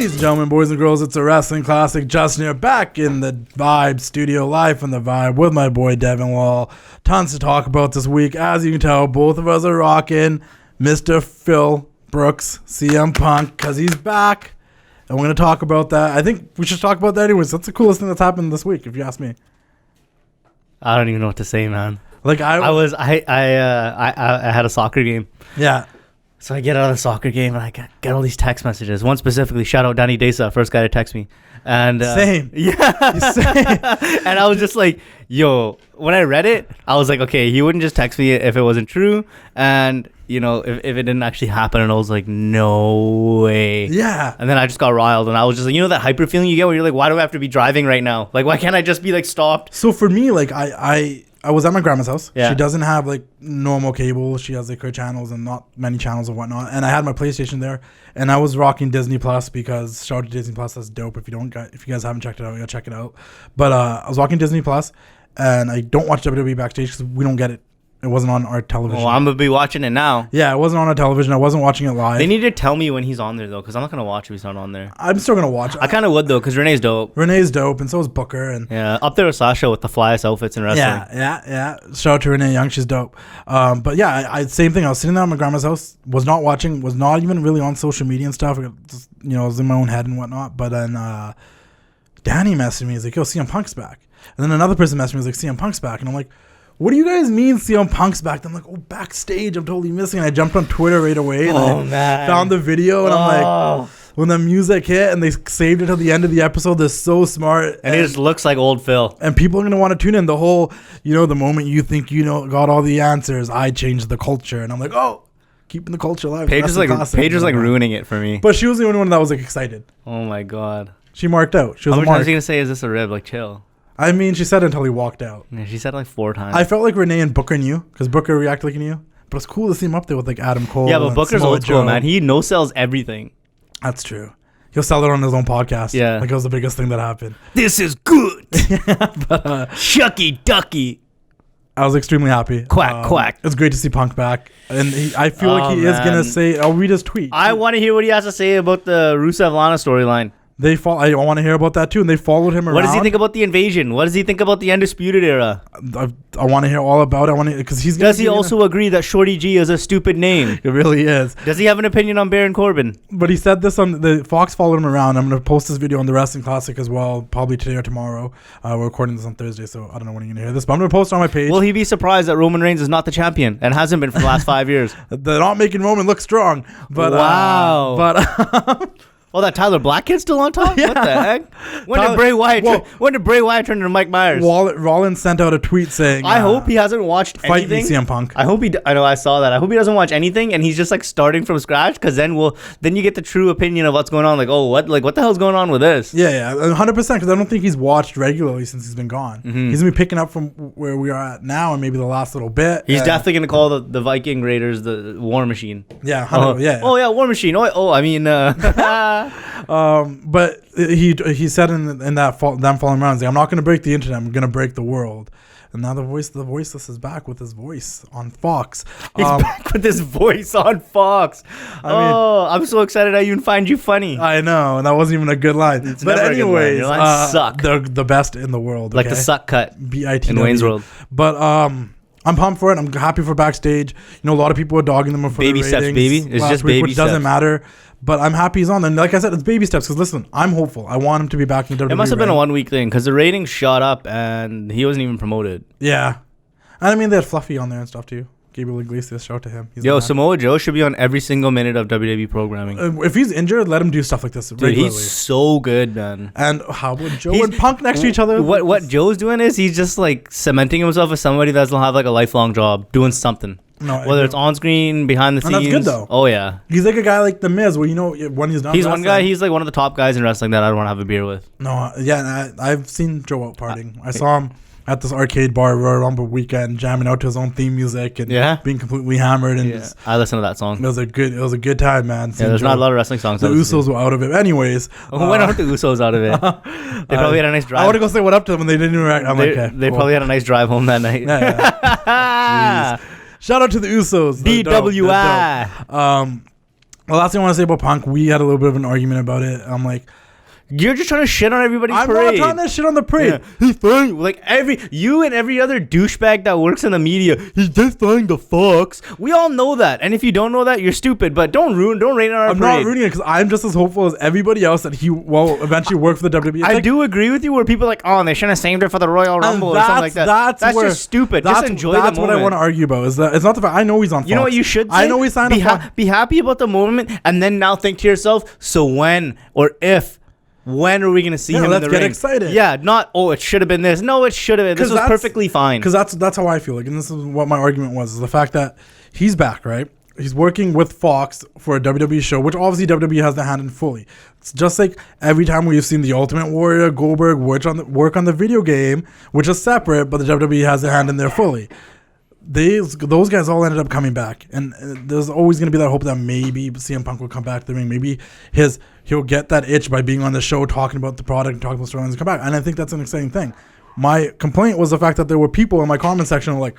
Ladies and gentlemen, boys and girls, it's a wrestling classic. Justin here, back in the Vibe studio, live from the Vibe with my boy Devon Wall. Tons to talk about this week. As you can tell, both of us are rocking Mr. Phil Brooks, CM Punk, because he's back. And we're going to talk about that. I think we should talk about that anyways. That's the coolest thing that's happened this week, if you ask me. I don't even know what to say, man. Like I had a soccer game. Yeah. So I get out of the soccer game and I get all these text messages. One specifically, shout out Danny Desa, first guy to text me. And same. Yeah. Same. And I was just like, yo, when I read it, I was like, okay, he wouldn't just text me if it wasn't true. And, you know, if it didn't actually happen. And I was like, no way. Yeah. And then I just got riled. And I was just like, you know that hyper feeling you get where you're like, why do I have to be driving right now? Like, why can't I just be like stopped? So for me, like I was at my grandma's house. Yeah. She doesn't have like normal cable. She has like her channels and not many channels and whatnot. And I had my PlayStation there, and I was rocking Disney Plus because shout out to Disney Plus. That's dope. If you guys haven't checked it out, you gotta check it out. But I was rocking Disney Plus, and I don't watch WWE Backstage because we don't get it. It wasn't on our television. Well, I'm going to be watching it now. Yeah, it wasn't on our television. I wasn't watching it live. They need to tell me when he's on there, though, because I'm not going to watch if he's not on there. I'm still going to watch it. I kind of would, though, because Renee's dope. Renee's dope, and so is Booker. And yeah, up there with Sasha with the flyest outfits in wrestling. Yeah. Shout out to Renee Young. She's dope. But yeah, I same thing. I was sitting there at my grandma's house, was not watching, was not even really on social media and stuff. Just, you know, I was in my own head and whatnot. But then Danny messaged me. He's like, yo, CM Punk's back. And then another person messaged me. He's like, CM Punk's back. And I'm like, what do you guys mean CM Punk's back? I'm like, oh, backstage. I'm totally missing. And I jumped on Twitter right away. And man. Found the video. And I'm like, when the music hit and they saved it till the end of the episode, they're so smart. And it just looks like old Phil. And people are going to want to tune in. The whole, you know, the moment you think you know got all the answers, I changed the culture. And I'm like, oh, keeping the culture alive. Paige was like ruining it for me. But she was the only one that was like excited. Oh, my God. She marked out. She was How many times are you going to say, is this a rib? Like, chill. I mean, she said it until he walked out. Yeah, she said it like 4 times. I felt like Renee and Booker knew because Booker reacted like he knew. But it's cool to see him up there with like Adam Cole. Yeah, but Booker's old school, man. He no-sells everything. That's true. He'll sell it on his own podcast. Yeah. Like it was the biggest thing that happened. This is good. But, Shucky ducky. I was extremely happy. Quack, quack. It's great to see Punk back. And I feel like he is going to say, I'll read his tweet. I want to hear what he has to say about the Rusev Lana storyline. I want to hear about that too. And they followed him around. What does he think about the invasion? What does he think about the Undisputed Era? I want to hear all about it. Because he's. Does he also agree that Shorty G is a stupid name? It really is. Does he have an opinion on Baron Corbin? But he said this on the Fox followed him around. I'm going to post this video on the Wrestling Classic as well, probably today or tomorrow. We're recording this on Thursday, so I don't know when you're going to hear this. But I'm going to post it on my page. Will he be surprised that Roman Reigns is not the champion and hasn't been for the last 5 years? They're not making Roman look strong. But wow. But. Oh, that Tyler Black kid's still on top? Yeah. What the heck? When did Bray Wyatt turn into Mike Myers? Rollins sent out a tweet saying, I hope he hasn't watched anything. Fight CM Punk. I know, I saw that. I hope he doesn't watch anything and he's just like starting from scratch, because then you get the true opinion of what's going on. Like, oh, what the hell's going on with this? Yeah, 100%, because I don't think he's watched regularly since he's been gone. Mm-hmm. He's going to be picking up from where we are at now and maybe the last little bit. He's definitely going to call the Viking Raiders the War Machine. Yeah, yeah. Oh, yeah, War Machine. I mean... But he said in that them following around, I'm not going to break the internet. I'm going to break the world. And now the voiceless is back with his voice on Fox. He's back with his voice on Fox. I'm so excited I even find you funny. I know, and that wasn't even a good line. But anyways, your lines suck. They're the best in the world. Like the suck cut BITW. in Wayne's World. But I'm pumped for it. I'm happy for Backstage. You know, a lot of people are dogging them for baby the steps, baby. It's just baby which steps. Doesn't matter. But I'm happy he's on. And like I said, it's baby steps. Because listen, I'm hopeful. I want him to be back in WWE. It must have been a 1 week thing because the ratings shot up and he wasn't even promoted. Yeah. And I mean, they had Fluffy on there and stuff too. Gabriel Iglesias, shout out to him. Yo, Samoa Joe should be on every single minute of WWE programming. If he's injured, let him do stuff like this regularly. Dude, he's so good, man. And how about Joe and Punk next to each other? What Joe's doing is he's just like cementing himself as somebody that doesn't have like a lifelong job, doing something. No, whether it's on screen, behind the scenes. And that's good though. Oh yeah, he's like a guy like The Miz, where you know when he's done. He's one guy. He's like one of the top guys in wrestling that I don't want to have a beer with. No, yeah, I've seen Joe out partying. I saw him at this arcade bar Royal Rumble weekend, jamming out to his own theme music and being completely hammered. And I listened to that song. It was a good time, man. Yeah, there's not a lot of wrestling songs. The Usos were out of it, anyways. When aren't the Usos out of it? They probably had a nice drive. I want to go say what up to them, and they didn't react. I'm like, okay, they probably had a nice drive home that night. Yeah. Shout out to the Usos. DWI. The last thing I want to say about Punk, we had a little bit of an argument about it. I'm like, you're just trying to shit on everybody's I'm parade. not trying to shit on the parade. Yeah. He's flying like you and every other douchebag that works in the media. He's just flying the Fox. We all know that, and if you don't know that, you're stupid. But don't rain on our I'm parade. not ruining it because I'm just as hopeful as everybody else that he will eventually work for the WWE. I do agree with you where people are like, oh, they shouldn't have saved it for the Royal Rumble or something like that. That's just stupid. Just enjoy the moment. That's what I want to argue about. Is that it's not the fact I know he's on Fox. You know what you should say? I know he signed up. Be happy about the moment, and then now think to yourself, so when are we going to see him in the ring? Let's get excited. Yeah, not, oh, it should have been this. No, it should have been. This was perfectly fine. Because that's how I feel. Like, and this is what my argument was, is the fact that he's back, right? He's working with Fox for a WWE show, which obviously WWE has the hand in fully. It's just like every time we've seen the Ultimate Warrior, Goldberg work on the video game, which is separate, but the WWE has the hand in there fully. Those guys all ended up coming back, and there's always going to be that hope that maybe CM Punk will come back to the ring. Maybe he'll get that itch by being on the show, talking about the product and talking about storylines and come back. And I think that's an exciting thing. My complaint was the fact that there were people in my comment section who were like,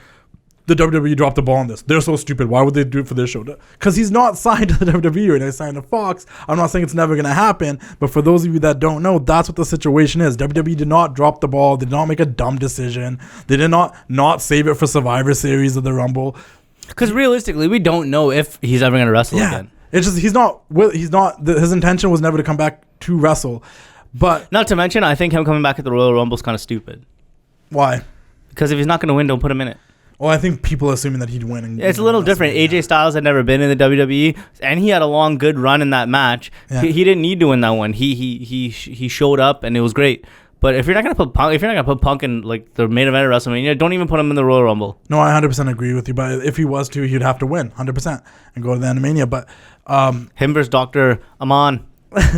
the WWE dropped the ball on this. They're so stupid. Why would they do it for this show? Because he's not signed to the WWE right now. He's signed to Fox. I'm not saying it's never going to happen, but for those of you that don't know, that's what the situation is. WWE did not drop the ball. They did not make a dumb decision. They did not save it for Survivor Series of the Rumble. Because realistically, we don't know if he's ever going to wrestle again. It's just his intention was never to come back to wrestle. But not to mention, I think him coming back at the Royal Rumble is kind of stupid. Why? Because if he's not going to win, don't put him in it. Well, I think people are assuming that he'd win. It's a little different. AJ Styles had never been in the WWE, and he had a long, good run in that match. Yeah. He didn't need to win that one. He showed up, and it was great. But if you're not gonna put Punk in like the main event of WrestleMania, don't even put him in the Royal Rumble. No, I 100% agree with you. But if he was to, he'd have to win 100% and go to the Animania. But him versus Dr. Aman.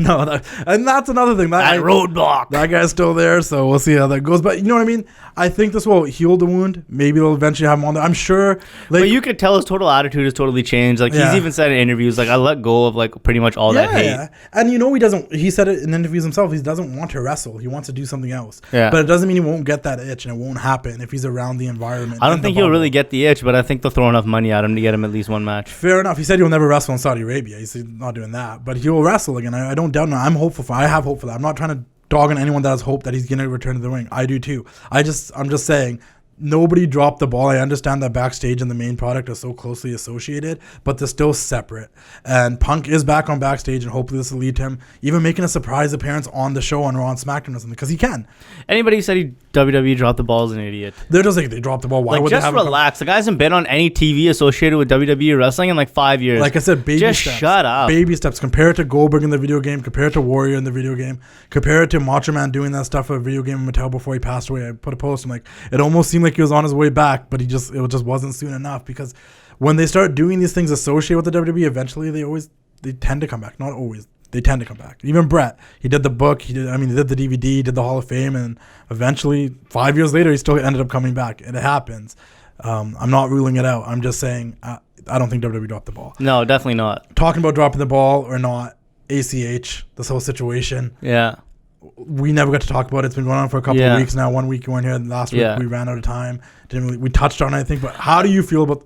No, and that's another thing. That roadblock. That guy's still there, so we'll see how that goes. But you know what I mean? I think this will heal the wound. Maybe they'll eventually have him on there. I'm sure. Like, but you could tell his total attitude has totally changed. Like he's even said in interviews, like I let go of like pretty much all that hate. Yeah. And you know he doesn't. He said it in interviews himself. He doesn't want to wrestle. He wants to do something else. Yeah. But it doesn't mean he won't get that itch, and it won't happen if he's around the environment. I don't think he'll really get the itch, but I think they'll throw enough money at him to get him at least one match. Fair enough. He said he'll never wrestle in Saudi Arabia. He's not doing that, but he'll wrestle again. I don't doubt him. I have hope for that. I'm not trying to dog on anyone that has hope that he's going to return to the ring. I do too. I'm just saying nobody dropped the ball. I understand that Backstage and the main product are so closely associated, but they're still separate. And Punk is back on Backstage, and hopefully this will lead to him even making a surprise appearance on the show on Raw and SmackDown or something, because he can. Anybody who said WWE dropped the ball is an idiot. They're just like, they dropped the ball. Why would just they have relax. The guy hasn't been on any TV associated with WWE wrestling in like 5 years. Like I said, baby just steps. Shut up. Baby steps. Compare it to Goldberg in the video game. Compare it to Warrior in the video game. Compare it to Macho Man doing that stuff for a video game in Mattel before he passed away. I put a post. I'm like, it almost seemed like he was on his way back, but it just wasn't soon enough, because when they start doing these things associated with the WWE, eventually they tend to come back. Not always. They tend to come back. Even Bret, he did the book, he did the DVD, he did the Hall of Fame, and eventually 5 years later he still ended up coming back. And it happens. I'm not ruling it out. I'm just saying I don't think WWE dropped the ball. No, definitely not. Talking about dropping the ball or not, ACH, this whole situation. Yeah. We never got to talk about it. It's been going on for a couple of weeks now. 1 week you weren't here. Last week we ran out of time. We touched on it, I think. But how do you feel about?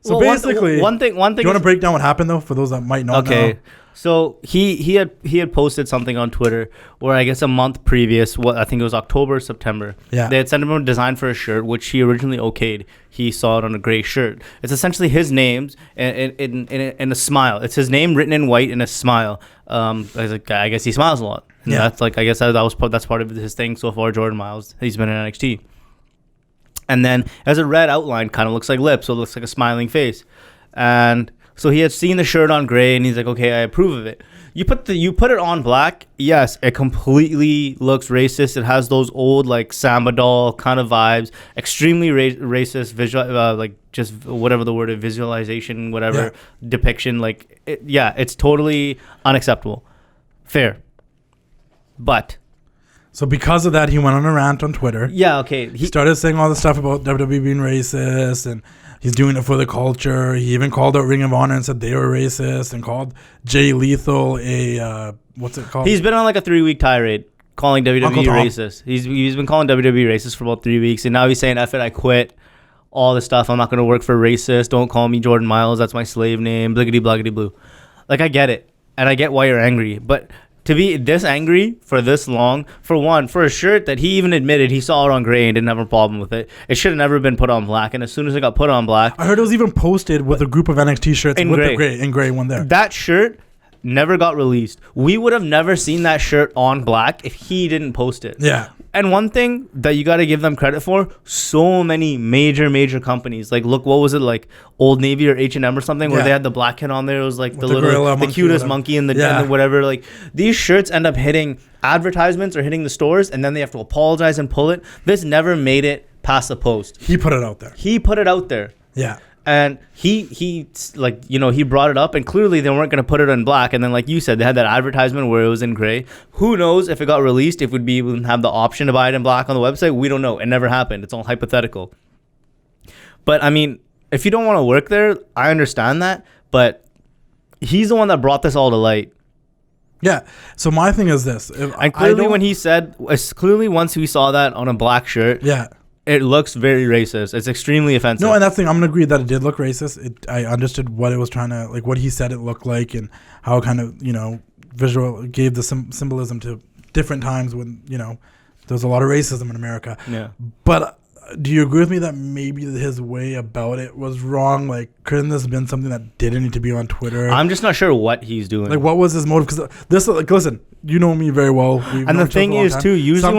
So basically, one thing. Do you want to break down what happened though, for those that might not know? Okay. So he had posted something on Twitter where I guess a month previous, I think it was October or September. Yeah. They had sent him a design for a shirt which he originally okayed. He saw it on a gray shirt. It's essentially his name's in a smile. It's his name written in white in a smile. I guess he smiles a lot. And that's like, I guess that's part of his thing so far. Jordan Myles, he's been in NXT. And then as a red outline, kind of looks like lips, so it looks like a smiling face. And so he had seen the shirt on gray, and he's like, okay, I approve of it. You put it on black, yes, it completely looks racist. It has those old like Samba doll kind of vibes, extremely racist visual, like just whatever the word is, visualization, whatever depiction. Like, it's totally unacceptable. Fair, but. So because of that, he went on a rant on Twitter. Yeah, okay. He started saying all the stuff about WWE being racist, and he's doing it for the culture. He even called out Ring of Honor and said they were racist, and called Jay Lethal what's it called? He's been on like a 3-week tirade calling WWE racist. He's been calling WWE racist for about 3 weeks, and now he's saying, F it, I quit. All this stuff. I'm not going to work for racist. Don't call me Jordan Myles. That's my slave name. Bliggity, bloggity, blue. Like, I get it, and I get why you're angry, but to be this angry for this long, for a shirt that he even admitted he saw it on gray and didn't have a problem with it, it should have never been put on black. And as soon as it got put on black, I heard it was even posted with a group of NXT shirts with the gray one there. That shirt never got released. We would have never seen that shirt on black if he didn't post it. Yeah. And one thing that you got to give them credit for, so many major companies, like, look, what was it, like Old Navy or H&M or something, where they had the black kid on there. It was like the cutest monkey in the whatever. Like, these shirts end up hitting advertisements or hitting the stores, and then they have to apologize and pull it. This never made it past the post. He put it out there. Yeah. And he like, you know, he brought it up, and clearly they weren't going to put it in black. And then, like you said, they had that advertisement where it was in gray. Who knows if it got released, if we'd be able to have the option to buy it in black on the website? We don't know. It never happened. It's all hypothetical. But I mean, if you don't want to work there, I understand that. But he's the one that brought this all to light. Yeah. So my thing is this. And clearly once we saw that on a black shirt. Yeah. It looks very racist. It's extremely offensive. No, and that's the thing. I'm going to agree that it did look racist. I understood what it was trying to, like, what he said it looked like, and how it kind of, you know, visual gave the symbolism to different times when, you know, there's a lot of racism in America. Yeah. But do you agree with me that maybe his way about it was wrong? Like, couldn't this have been something that didn't need to be on Twitter? I'm just not sure what he's doing. Like, what was his motive? Because this, like, listen, you know me very well. And the thing is, too, usually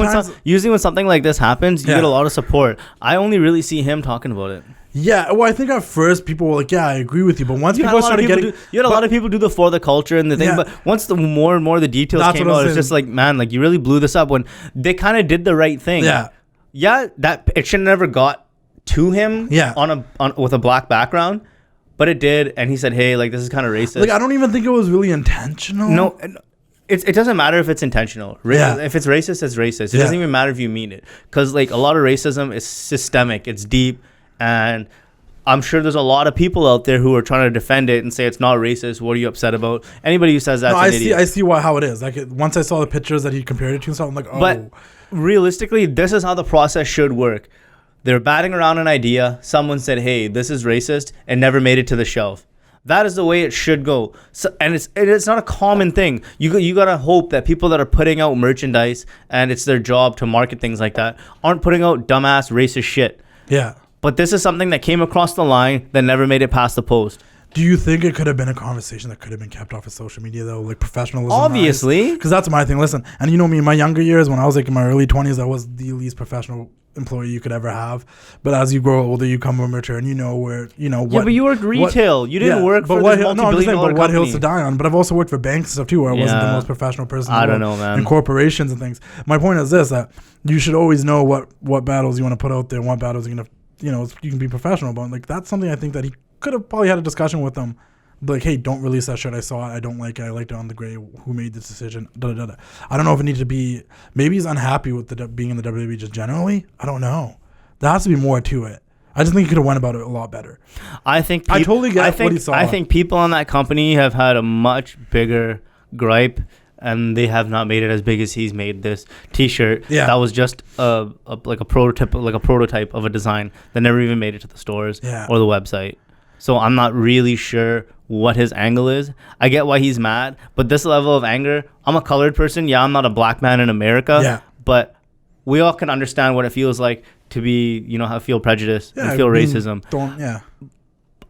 when something like this happens, you get a lot of support. I only really see him talking about it. Yeah, well, I think at first people were like, yeah, I agree with you. But once people started getting... You had a lot of people do the for the culture and the thing, but once the more and more the details came out, it's just like, man, like, you really blew this up when they kind of did the right thing. Yeah. Yeah, that it should have never got to him on with a black background, but it did, and he said, hey, like, this is kind of racist. Like, I don't even think it was really intentional. No, it doesn't matter if it's intentional. If it's racist, it's racist. It doesn't even matter if you mean it, because, like, a lot of racism is systemic, it's deep, and I'm sure there's a lot of people out there who are trying to defend it and say it's not racist. What are you upset about? Anybody who says that's an idiot. I see how it is. Like, once I saw the pictures that he compared it to, so I'm like, oh. But realistically, this is how the process should work. They're batting around an idea. Someone said, hey, this is racist, and never made it to the shelf. That is the way it should go. So, and it's not a common thing. You gotta hope that people that are putting out merchandise, and it's their job to market things like that, aren't putting out dumbass racist shit. Yeah. But this is something that came across the line that never made it past the post. Do you think it could have been a conversation that could have been kept off of social media, though? Like, professionalism? Obviously. Because that's my thing. Listen, and you know me, in my younger years, when I was like in my early 20s, I was the least professional employee you could ever have. But as you grow older, you come to mature, and you know where, you know what. Yeah, but you worked retail. You didn't work for this multi-billion-dollar company. What hills to die on. But I've also worked for banks and stuff, too, where I wasn't the most professional person. I don't know, man. And corporations and things. My point is this, that you should always know what battles you want to put out there and what battles you're going to, you know, you can be professional about. Like, that's something I think that he could have probably had a discussion with them. Like, hey, don't release that shirt. I saw it. I don't like it. I liked it on the gray. Who made this decision? I don't know if it needs to be. Maybe he's unhappy with being in the WWE just generally. I don't know. There has to be more to it. I just think he could have went about it a lot better. I totally get what he saw. I think people on that company have had a much bigger gripe, and they have not made it as big as he's made this T-shirt. Yeah. That was just a prototype of a design that never even made it to the stores or the website. So I'm not really sure what his angle is. I get why he's mad, but this level of anger, I'm a colored person. Yeah, I'm not a black man in America, but we all can understand what it feels like to be, you know, feel prejudice and feel racism.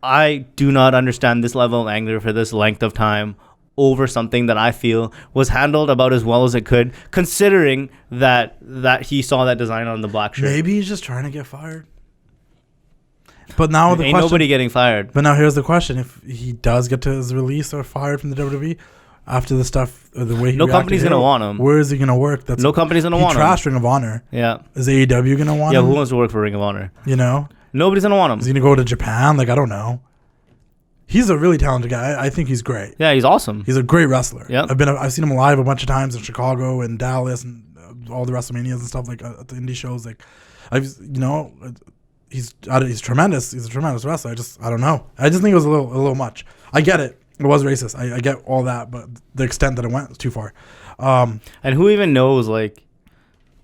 I do not understand this level of anger for this length of time over something that I feel was handled about as well as it could, considering that he saw that design on the black shirt. Maybe he's just trying to get fired. But now ain't nobody getting fired. But now here's the question: if he does get to his release or fired from the WWE after the stuff, the way he no company's gonna want him. Where is he gonna work? No company's gonna want him. He trashed Ring of Honor. Yeah. Is AEW gonna want him? Yeah. Who wants to work for Ring of Honor? You know. Nobody's gonna want him. Is he gonna go to Japan? Like, I don't know. He's a really talented guy. I think he's great. Yeah, he's awesome. He's a great wrestler. Yeah. I've seen him live a bunch of times in Chicago and Dallas and all the WrestleManias and stuff, like at the indie shows. Like, He's tremendous. He's a tremendous wrestler. I don't know. I just think it was a little much. I get it. It was racist. I get all that, but the extent that it went was too far. And who even knows, like,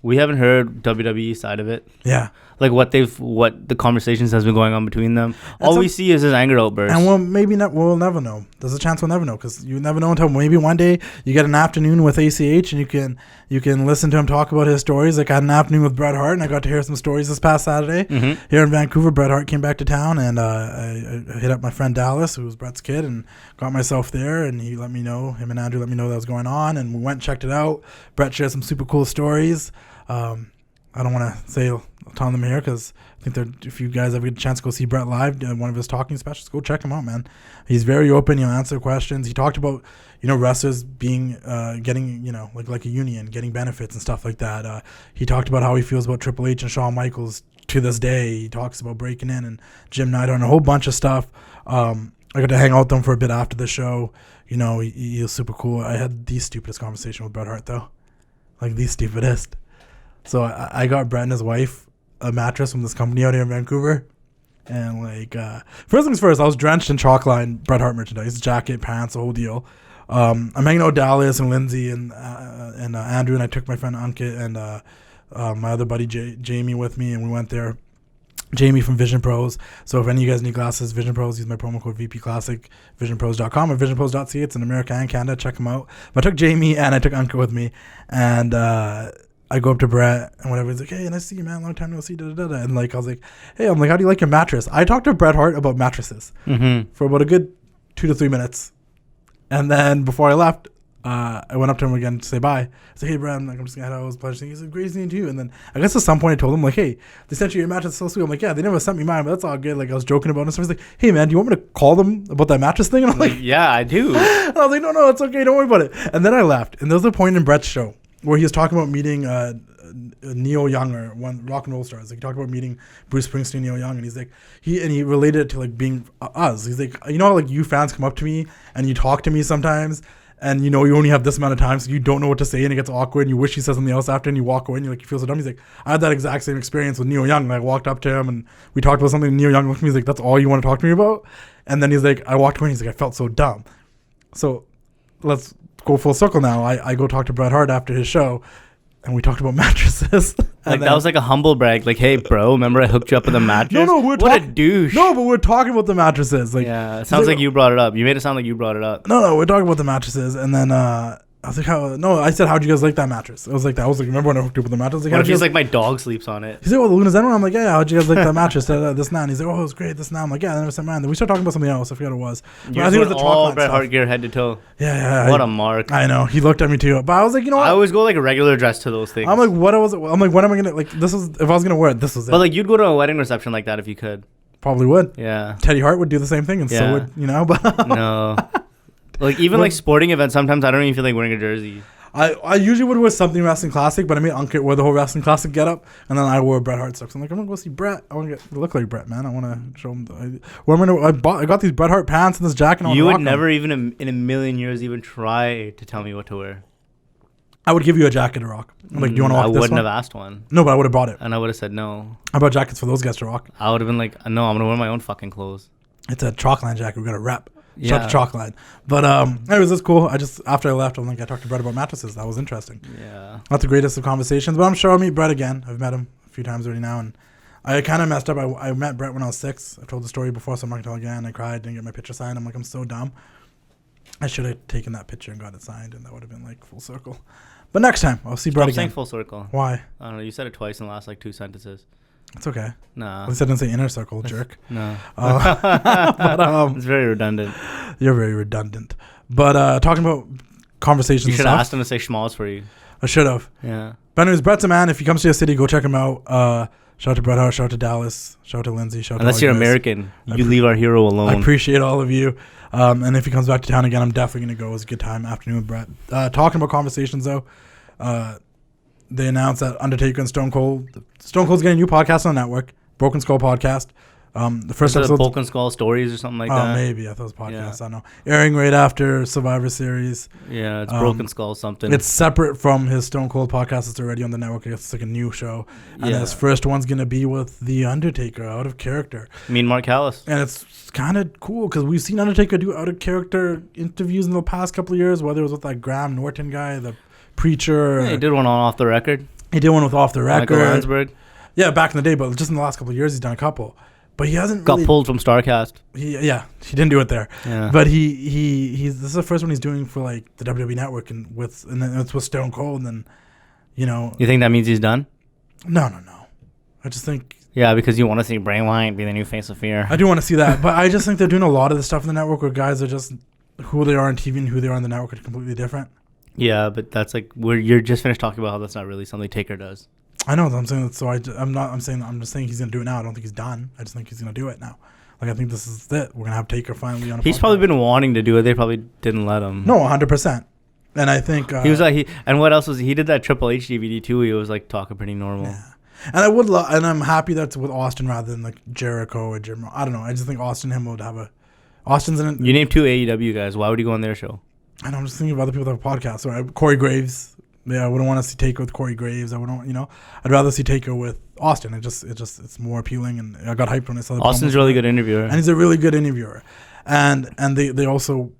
We haven't heard WWE side of it. Yeah. Like what the conversations has been going on between them. All we see is his anger outburst. And we'll never know. There's a chance we'll never know because you never know until maybe one day you get an afternoon with ACH and you can listen to him talk about his stories. Like I had an afternoon with Bret Hart and I got to hear some stories this past Saturday here in Vancouver. Bret Hart came back to town and I hit up my friend Dallas, who was Bret's kid, and got myself there, and he let me know. Him and Andrew let me know that was going on, and we went and checked it out. Bret shared some super cool stories. I don't want to say a ton of them here because I think if you guys ever get a chance to go see Bret live, one of his talking specials, go check him out, man. He's very open. He'll answer questions. He talked about, wrestlers being, getting, like a union, getting benefits and stuff like that. He talked about how he feels about Triple H and Shawn Michaels to this day. He talks about breaking in and Jim Neidhart and a whole bunch of stuff. I got to hang out with him for a bit after the show. He was super cool. I had the stupidest conversation with Bret Hart, though. Like, the stupidest. So I got Bret and his wife a mattress from this company out here in Vancouver. And, first things first, I was drenched in chalk line Bret Hart merchandise, jacket, pants, the whole deal. I'm hanging out with Dallas and Lindsay and Andrew, and I took my friend Ankit and my other buddy Jamie with me, and we went there. Jamie from Vision Pros. So if any of you guys need glasses, Vision Pros, use my promo code VP Classic, visionpros.com or visionpros.ca. It's in America and Canada. Check them out. But I took Jamie and I took Ankit with me, and I go up to Bret and whatever. He's like, hey, nice to see you, man. Long time no see. Da, da, da. And I was like, hey, how do you like your mattress? I talked to Bret Hart about mattresses for about a good 2 to 3 minutes. And then before I left, I went up to him again to say bye. I said, hey, Bret, I'm just going to head out. It was a pleasure. He said, great seeing you. And then I guess at some point I told him, hey, they sent you your mattress. So sweet. I'm like, yeah, they never sent me mine, but that's all good. I was joking about it. So he's like, hey, man, do you want me to call them about that mattress thing? And I'm like, yeah, I do. And I was like, no, it's okay. Don't worry about it. And then I left. And there was a point in Bret's show where he was talking about meeting Neil Young, or one rock and roll stars. He talked about meeting Bruce Springsteen, Neil Young, and he's like, he related it to being us. He's like, how you fans come up to me and you talk to me sometimes, and you only have this amount of time, so you don't know what to say, and it gets awkward, and you wish he said something else after, and you walk away, and you feel so dumb. He's like, I had that exact same experience with Neil Young. I walked up to him, and we talked about something, and Neil Young looked at me. He's like, that's all you want to talk to me about? And then he's like, I walked away, and he's like, I felt so dumb. So let's go full circle now. I go talk to Bret Hart after his show, and we talked about mattresses. That was like a humble brag. Hey, bro, remember I hooked you up with a mattress? No, what a douche. No, but we're talking about the mattresses. Yeah, it sounds like you brought it up. You made it sound like you brought it up. No, we're talking about the mattresses. And then I was like, I said, how'd you guys like that mattress? I was like, remember when I hooked you up with the mattress? What if he's like, my dog sleeps on it? He's like, Luna Zen one? I'm like, yeah, how'd you guys like that mattress? This and that. And he's like, it was great, this and that. I'm like, yeah, I never said mine. Then we started talking about something else. I forgot what it was. I think it was the all Bret Hart gear head to toe. Yeah. What a mark. I know. He looked at me too. But I was like, what? I always go a regular dress to those things. I'm like, what am I going to, this is, if I was going to wear it, this was it. But you'd go to a wedding reception like that if you could. Probably would. Yeah. Teddy Hart would do the same thing, and so would, but. No. Even sporting events, sometimes I don't even feel like wearing a jersey. I usually would wear something wrestling classic, but I made Ankit wear the whole wrestling classic getup, and then I wore Bret Hart stuff. So I'm like, I'm gonna go see Bret. I want to look like Bret, man. I want to show him. I got these Bret Hart pants and this jacket. You would never even in a million years even try to tell me what to wear. I would give you a jacket to rock. I'm like, do you want to rock this one? I wouldn't have asked one. No, but I would have brought it. And I would have said no. I bought jackets for those guys to rock. I would have been like, no, I'm gonna wear my own fucking clothes. It's a Chalkline jacket. We got a rep. Shout out to Chalkline. But anyways, that's cool. After I left, I talked to Bret about mattresses. That was interesting. Yeah. Not the greatest of conversations, but I'm sure I'll meet Bret again. I've met him a few times already now, and I kind of messed up. I met Bret when I was 6. I've told the story before, so I'm not going to tell again. I cried, didn't get my picture signed. I'm like, I'm so dumb. I should have taken that picture and got it signed, and that would have been full circle. But next time, I'll see Bret again. Saying full circle. Why? I don't know. You said it twice in the last 2 sentences. It's okay. Nah. At least I didn't say inner circle, jerk. No. But, it's very redundant. You're very redundant. But talking about conversations. You should have asked him to say schmalls for you. I should have. Yeah. But anyways, Bret's a man. If he comes to your city, go check him out. Shout out to Bret Hart. Shout out to Dallas. Shout out to Lindsay. Shout out Unless to you're American, you leave our hero alone. I appreciate all of you. And if he comes back to town again, I'm definitely going to go. It was a good time. Afternoon with Bret. Talking about conversations, though. They announced that Undertaker and Stone Cold's getting a new podcast on the network. Broken Skull podcast. The first episode. Broken Skull Stories or something like that. Maybe. I thought it was podcast. Yeah. I don't know. Airing right after Survivor Series. Yeah, it's Broken Skull something. It's separate from his Stone Cold podcast that's already on the network. It's like a new show. And his first one's going to be with The Undertaker, out of character. Mark Callis. And it's kind of cool because we've seen Undertaker do out of character interviews in the past couple of years, whether it was with that Graham Norton guy, the preacher. Yeah, he did one on Off the Record. He did one with Off the Record. Michael Landsberg. Yeah, back in the day, but just in the last couple of years, he's done a couple. But he hasn't got pulled from StarCast. He didn't do it there. Yeah. But he's this is the first one he's doing for like the WWE Network and then it's with Stone Cold, and then you think that means he's done? No. I just think because you want to see Bray Wyatt be the new face of fear. I do want to see that, but I just think they're doing a lot of the stuff in the network where guys are just who they are on TV and who they are on the network are completely different. Yeah, but that's like where you're just finished talking about how that's not really something Taker does. I know. I'm saying that. So I'm just saying he's gonna do it now. I don't think he's done. I just think he's gonna do it now. Like I think this is it. We're gonna have Taker finally on. He's probably been wanting to do it. They probably didn't let him. No, 100%. And I think he was like and what else was he did that Triple H DVD too? He was like talking pretty normal. Yeah. And and I'm happy that's with Austin rather than like Jericho or Jim. I don't know. I just think Austin and him would have Austin's in it. You named 2 AEW guys. Why would you go on their show? I know. I'm just thinking of other people that have podcasts. So Corey Graves. Yeah, I wouldn't want to see Taker with Corey Graves. I wouldn't, I'd rather see Taker with Austin. It's more appealing, and I got hyped when I saw the Austin's a really good interviewer, and he's a really good interviewer, and they also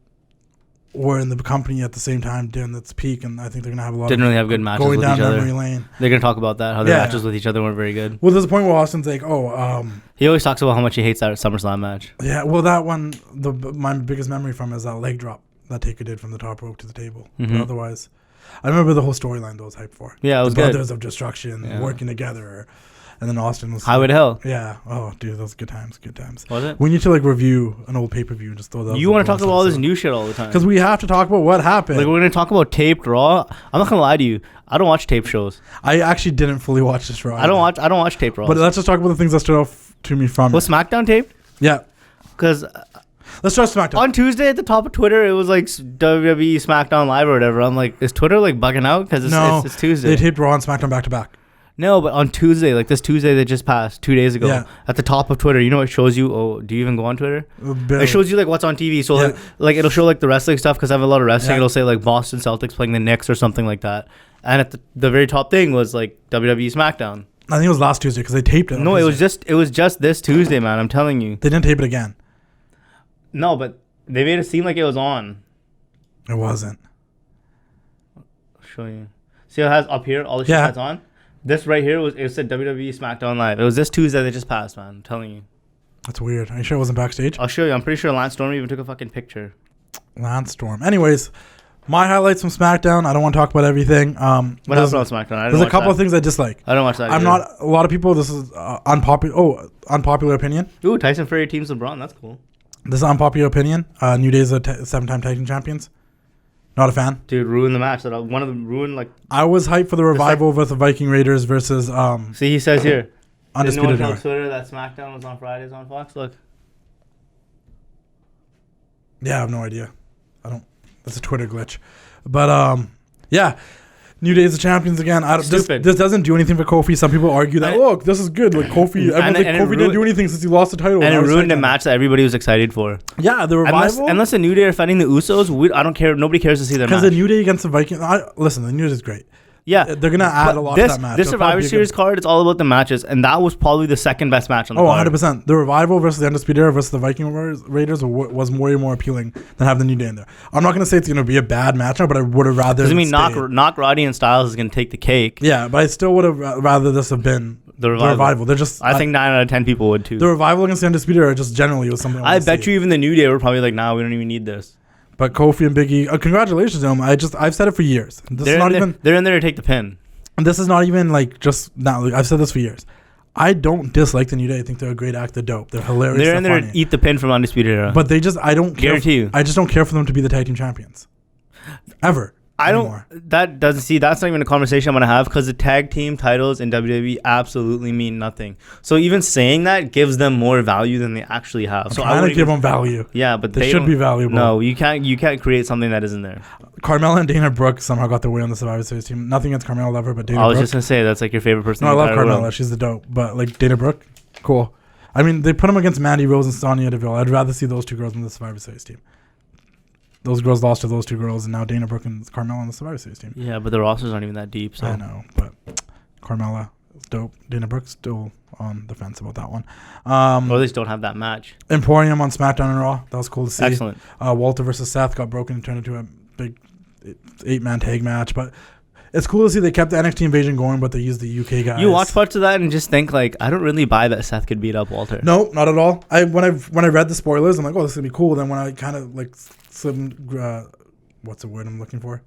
were in the company at the same time during its peak, and I think they're gonna have a lot. Didn't really have good matches going with down each other. memory lane. They're gonna talk about that how their matches with each other weren't very good. Well, there's a point where Austin's like, he always talks about how much he hates that SummerSlam match. Yeah, well, that one, my biggest memory from is that leg drop that Taker did from the top rope to the table. Mm-hmm. But otherwise, I remember the whole storyline that was hyped for. Yeah, it was the good. Brothers of Destruction working together, and then Austin was Highway to Hell. Yeah. Oh, dude, those good times. Was it? We need to review an old pay-per-view and just throw those. You want to talk about all this new shit all the time because we have to talk about what happened. Like we're gonna talk about taped Raw. I'm not gonna lie to you. I don't watch tape shows. I actually didn't fully watch this Raw. I don't watch tape Raw. But let's just talk about the things that stood out to me from Was SmackDown taped? Yeah. Because let's start SmackDown. On Tuesday at the top of Twitter, it was like WWE SmackDown Live or whatever. I'm like, is Twitter like bugging out? Because it's Tuesday. They taped Raw and SmackDown back to back. No, but on Tuesday, like this Tuesday that just passed 2 days ago, at the top of Twitter, it shows you. Oh, do you even go on Twitter? It shows you like what's on TV. So like it'll show like the wrestling stuff because I have a lot of wrestling. It'll say like Boston Celtics playing the Knicks or something like that. And at the very top thing was like WWE SmackDown. I think it was last Tuesday because they taped it. No, it was just this Tuesday, man. I'm telling you. They didn't tape it again. No, but they made it seem like it was on. It wasn't. I'll show you. See how it has up here all the shit that's on? This right here it said WWE SmackDown Live. It was this Tuesday that just passed, man. I'm telling you. That's weird. Are you sure it wasn't backstage? I'll show you. I'm pretty sure Lance Storm even took a fucking picture. Lance Storm. Anyways, my highlights from SmackDown. I don't want to talk about everything. What else about SmackDown? There's a couple of things I dislike. I don't watch that. I'm not. A lot of people. This is unpopular opinion. Ooh, Tyson Fury teams LeBron. That's cool. This is unpopular opinion. New Day's a 7-time tag team champions. Not a fan. Dude, ruined the match. One of them ruined like. I was hyped for the revival with the Viking Raiders versus. See, he says here. Undisputed Era. On Twitter that SmackDown was on Fridays on Fox. Look. Yeah, I have no idea. That's a Twitter glitch, but yeah. New Day is the champions again. This doesn't do anything for Kofi. Some people argue that, look, this is good. Like Kofi, Kofi didn't do anything since he lost the title. And it ruined a match that everybody was excited for. Yeah, the revival. Unless the New Day are fighting the Usos, I don't care. Nobody cares to see their match. Because the New Day against the Vikings, listen, the New Day is great. Yeah. They're going to add a lot to that match. This Survivor Series card, it's all about the matches. And that was probably the second best match on the card. 100%. The Revival versus the Undisputed Era versus the Viking Raiders was way more appealing than having the New Day in there. I'm not going to say it's going to be a bad matchup, but I would have rather... Because, Knock Roddy and Styles is going to take the cake. Yeah, but I still would have rather this have been the Revival. They're just... I think 9 out of 10 people would, too. The Revival against the Undisputed Era just generally was something I bet you even the New Day were probably like, nah, we don't even need this. But Kofi and Big E... congratulations to them. I've said it for years. They're in there to take the pin. And this is not even like just now. Like, I've said this for years. I don't dislike the New Day. I think they're a great act. They're dope. They're hilarious. They're in there to eat the pin from Undisputed Era. But I don't care. Guarantee you. I just don't care for them to be the tag team champions. Ever. Anymore. That's not even a conversation I'm going to have because the tag team titles in WWE absolutely mean nothing. So even saying that gives them more value than they actually have. So I would give them value. Yeah, but they should be valuable. No, you can't create something that isn't there. Carmella and Dana Brooke somehow got their way on the Survivor Series team. Nothing against Carmella, love her, but Dana Brooke. I was just going to say that's like your favorite person. No, I love Carmella. She's the dope. But like Dana Brooke, cool. I mean, they put them against Mandy Rose and Sonya Deville. I'd rather see those two girls on the Survivor Series team. Those girls lost to those two girls, and now Dana Brooke and Carmella on the Survivor Series team. Yeah, but the rosters aren't even that deep. So I know, but Carmella is dope. Dana Brooke's still on the fence about that one. Or at least don't have that match. Emporium on SmackDown and Raw. That was cool to see. Excellent. Walter versus Seth got broken and turned into a big 8-man tag match, but it's cool to see they kept the NXT invasion going, but they used the UK guys. You watch parts of that and just think like, I don't really buy that Seth could beat up Walter. No, not at all. When I read the spoilers, I'm like, oh, this is gonna be cool. Then when I kind of like what's the word I'm looking for?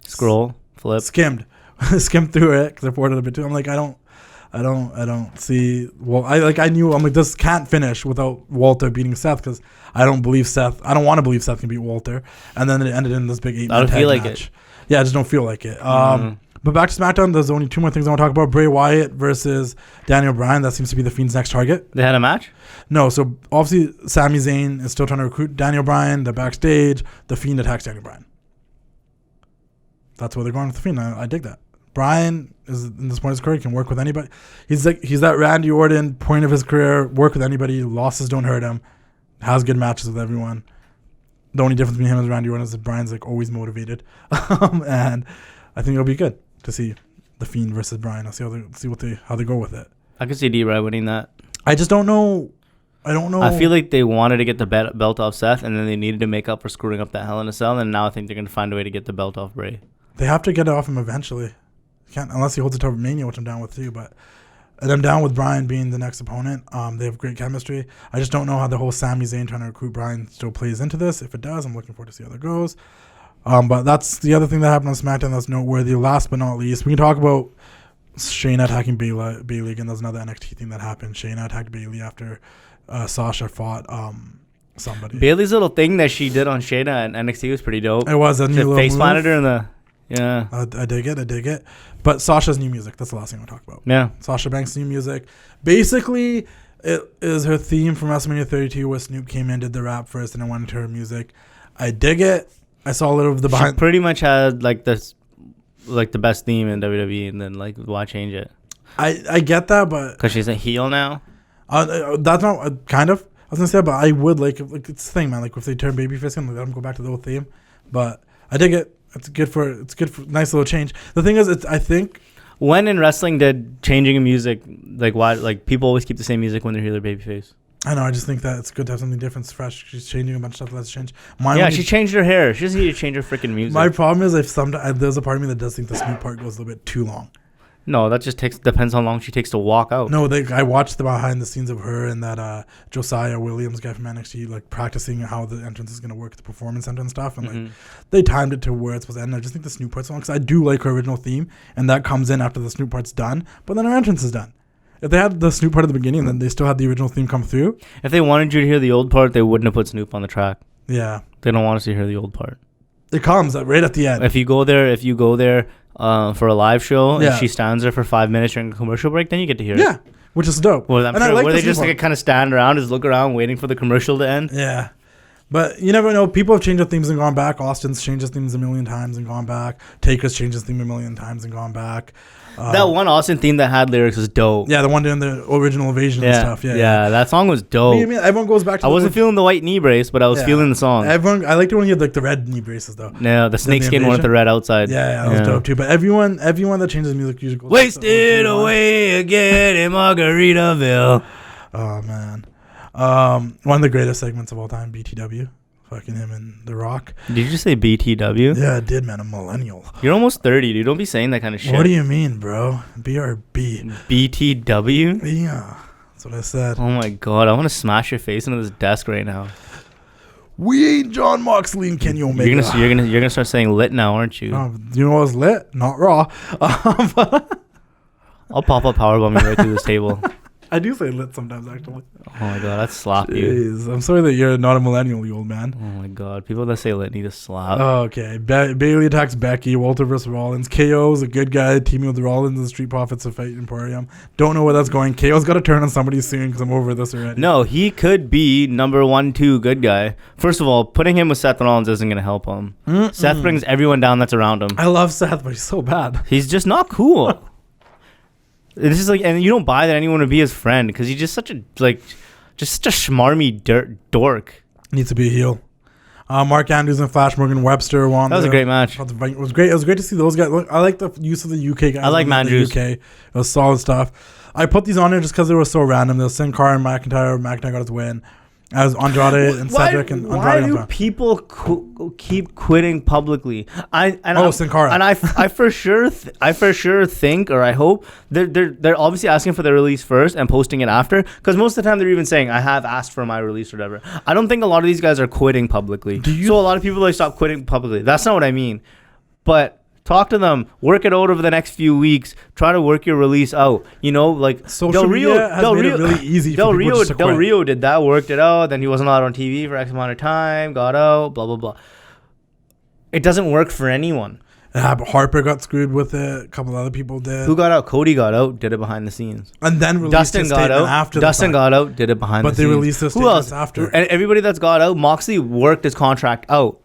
Scroll, flip, skimmed through it because I poured it a bit too. I'm like, I don't see. Well, I knew. I'm like, this can't finish without Walter beating Seth because I don't want to believe Seth can beat Walter. And then it ended in this big 8-man tag match. I don't feel like it. Yeah, I just don't feel like it. But back to SmackDown, there's only 2 more things I want to talk about. Bray Wyatt versus Daniel Bryan. That seems to be the Fiend's next target. They had a match? No. So obviously, Sami Zayn is still trying to recruit Daniel Bryan. They're backstage. The Fiend attacks Daniel Bryan. That's where they're going with the Fiend. I dig that. Bryan is in this point of his career, he can work with anybody. He's that Randy Orton point of his career, work with anybody, losses don't hurt him, has good matches with everyone. The only difference between him and Randy Orton is that Bryan's like always motivated. And I think it'll be good to see the Fiend versus Bryan. I'll see how they go with it. I could see D-Bry winning that. I just don't know. I don't know. I feel like they wanted to get the belt off Seth, and then they needed to make up for screwing up that Hell in a Cell, and now I think they're going to find a way to get the belt off Bray. They have to get it off him eventually. Can't unless he holds it to Mania, which I'm down with too. And I'm down with Bryan being the next opponent. They have great chemistry. I just don't know how the whole Sami Zayn trying to recruit Bryan still plays into this. If it does, I'm looking forward to see how that goes. But that's the other thing that happened on SmackDown that's noteworthy. Last but not least, we can talk about Shayna attacking Bayley again. There's another NXT thing that happened. Shayna attacked Bayley after Sasha fought somebody. Bayley's little thing that she did on Shayna and NXT was pretty dope. It was a new little face move. planted her in the... Yeah. I dig it. But Sasha's new music, that's the last thing I want to talk about. Yeah. Sasha Banks' new music. Basically, it is her theme from WrestleMania 32 where Snoop came in, did the rap first, and then went into her music. I dig it. I saw a little of the behind... She pretty much had like the best theme in WWE, and then like, why change it? I get that, but... Because she's a heel now? That's not... kind of. I was going to say, but I would like it's the thing, man. Like, if they turn babyface in, let them go back to the old theme. But I dig it. It's good for nice little change. The thing is, I think when in wrestling did changing a music like why like people always keep the same music when they hear their babyface? I know. I just think that it's good to have something different, fresh. She's changing a bunch of stuff. Let's change. She changed her hair. She doesn't need to change her freaking music. My problem is there's a part of me that does think the Snoop part goes a little bit too long. No, that just depends how long she takes to walk out. No, I watched the behind the scenes of her and that Josiah Williams guy from NXT like practicing how the entrance is gonna work, the performance center and stuff, and like they timed it to where it's supposed to end. I just think the Snoop part's long because I do like her original theme, and that comes in after the Snoop part's done, but then her entrance is done. If they had the Snoop part at the beginning, then they still had the original theme come through. If they wanted you to hear the old part, they wouldn't have put Snoop on the track. Yeah, they don't want us to hear the old part. It comes right at the end. If you go there for a live show and she stands there for 5 minutes during a commercial break, then you get to hear it. Yeah, which is dope. Well, I'm sure, where they just like kind of stand around, just look around, waiting for the commercial to end. Yeah, but you never know. People have changed their themes and gone back. Austin's changed his themes a million times and gone back. Taker's changed his theme a million times and gone back. That one Austin theme that had lyrics was dope. Yeah, the one doing the original Invasion and stuff. Yeah, that song was dope. I mean, everyone goes back to I wasn't feeling the white knee brace, but I was feeling the song. I liked it when you had like the red knee braces though. Yeah, the snakeskin one with the red outside. Yeah, that was dope too. But everyone that changes music usually goes wasted away again in Margaritaville. Oh man. One of the greatest segments of all time, BTW. Fucking him and The Rock. Did you just say BTW? Yeah, I did, man. I'm a millennial. You're almost 30, dude. Don't be saying that kind of shit. What do you mean, bro? BRB. BTW? Yeah, that's what I said. Oh my god, I want to smash your face into this desk right now. We ain't John Moxley and Kenny Omega. You're gonna start saying lit now, aren't you? You know what was lit? Not Raw. I'll pop up powerbomb you right through this table. I do say lit sometimes, actually. Oh my god, that's slap you. I'm sorry that you're not a millennial, you old man. Oh my god, people that say lit need to slap. Oh, okay. Bayley attacks Becky. Walter versus Rollins. KO's a good guy teaming with the Rollins and the Street Profits to fight Emporium. Don't know where that's going. KO's got to turn on somebody soon because I'm over this already. No, he could be number 1, 2 good guy. First of all, putting him with Seth Rollins isn't going to help him. Seth brings everyone down that's around him. I love Seth, but he's so bad. He's just not cool. It's just like, and you don't buy that anyone would be his friend because he's just such a schmarmy dork. Needs to be a heel. Mark Andrews and Flash Morgan Webster won. That was a great match. It was great. It was great to see those guys. Look, I like the use of the UK guys. I like Mandrews. UK. It was solid stuff. I put these on there just because they were so random. They'll send Cara and McIntyre. McIntyre got his win. as Andrade and Cedric and Andrade. Why do people keep quitting publicly? Sin Cara. And I for sure think, or I hope they're obviously asking for their release first and posting it after, because most of the time they're even saying I have asked for my release or whatever. I don't think a lot of these guys are quitting publicly. So a lot of people like stop quitting publicly. That's not what I mean, but. Talk to them. Work it out over the next few weeks. Try to work your release out. You know, like social media has made it really easy for people just to quit. Del Rio did that. Worked it out. Then he wasn't allowed on TV for X amount of time. Got out. Blah blah blah. It doesn't work for anyone. Harper got screwed with it. A couple other people did. Who got out? Cody got out. Did it behind the scenes. And then released Dustin got out. After Dustin got out. Did it behind the scenes. But they released those statements after. And everybody that's got out, Moxley worked his contract out.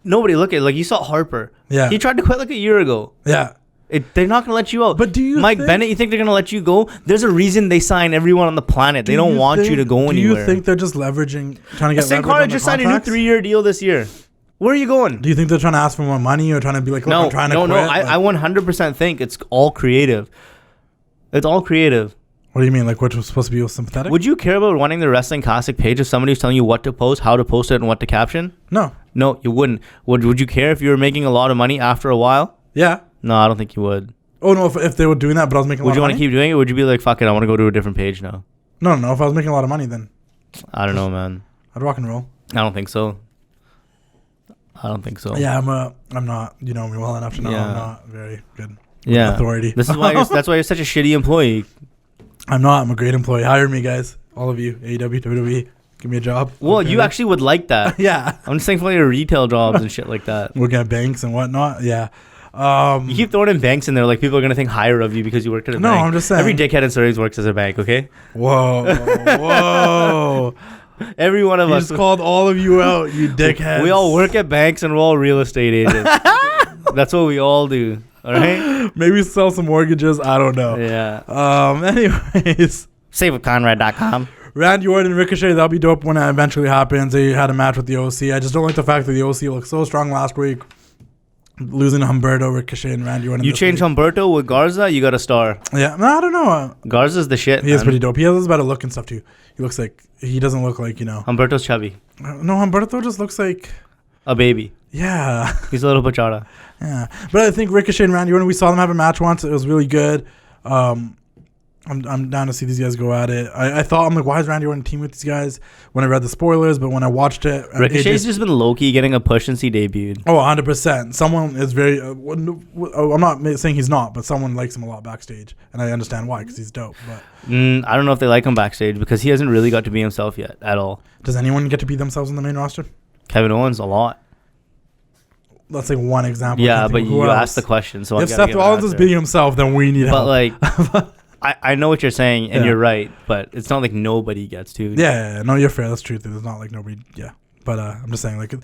Nobody look at it. Like, you saw Harper. Yeah. He tried to quit like a year ago. Yeah. They're not going to let you out. But do you Mike Bennett, you think they're going to let you go? There's a reason they sign everyone on the planet. They don't want you to go anywhere. Do you think they're just leveraging, trying to get leverage on Cara just signed a new 3-year deal this year. Where are you going? Do you think they're trying to ask for more money or trying to be like, look, I'm trying to quit? No. I 100% think it's all creative. It's all creative. What do you mean? Like, we're supposed to be sympathetic? Would you care about running the Wrestling Classic page if somebody was telling you what to post, how to post it, and what to caption? No. No, you wouldn't. Would you care if you were making a lot of money after a while? Yeah. No, I don't think you would. Oh, no, if they were doing that, but I was making a lot of money? Would you want to keep doing it? Would you be like, fuck it, I want to go to a different page now? No. If I was making a lot of money, then... I don't know, man. I'd rock and roll. I don't think so. Yeah, I'm not, you know me well enough to know I'm not very good authority. This is why that's why you're such a shitty employee. I'm a great employee. Hire me, guys. All of you. AEW, WWE. Give me a job. Well, you actually would like that. Yeah. I'm just saying for your retail jobs and shit like that. Working at banks and whatnot. Yeah. You keep throwing in banks in there, like people are gonna think higher of you because you worked at a bank. No, I'm just saying. Every dickhead in Surrey works as a bank, okay? Whoa. Every one of us. Just called all of you out, you dickheads. We all work at banks and we're all real estate agents. That's what we all do. All right. Maybe sell some mortgages. I don't know. Yeah. Anyways. SaveWithConrad.com. Randy Orton and Ricochet, that'll be dope when it eventually happens. They had a match with the OC. I just don't like the fact that the OC looked so strong last week. Losing Humberto, Ricochet, and Randy Orton. You change Humberto with Garza, you got a star. Yeah. No, I don't know. Garza's the shit. He is pretty dope. He has a better look and stuff too. He doesn't look like, you know. Humberto's chubby. No, Humberto just looks like a baby. Yeah. He's a little bachata. Yeah. But I think Ricochet and Randy Orton, we saw them have a match once. It was really good. I'm down to see these guys go at it. I thought, I'm like, why is Randy Orton teaming with these guys? When I read the spoilers, but when I watched it, Ricochet's just been low-key getting a push since he debuted. Oh, 100%. Someone is very. I'm not saying he's not, but someone likes him a lot backstage, and I understand why, because he's dope. But I don't know if they like him backstage because he hasn't really got to be himself yet at all. Does anyone get to be themselves in the main roster? Kevin Owens a lot. That's like one example. Yeah, but you asked the question, so if Seth Rollins is being himself, then we need help. But like. I know what you're saying, and you're right, but it's not like nobody gets to. Yeah, no, you're fair. That's true. It's not like nobody. Yeah, but I'm just saying, like,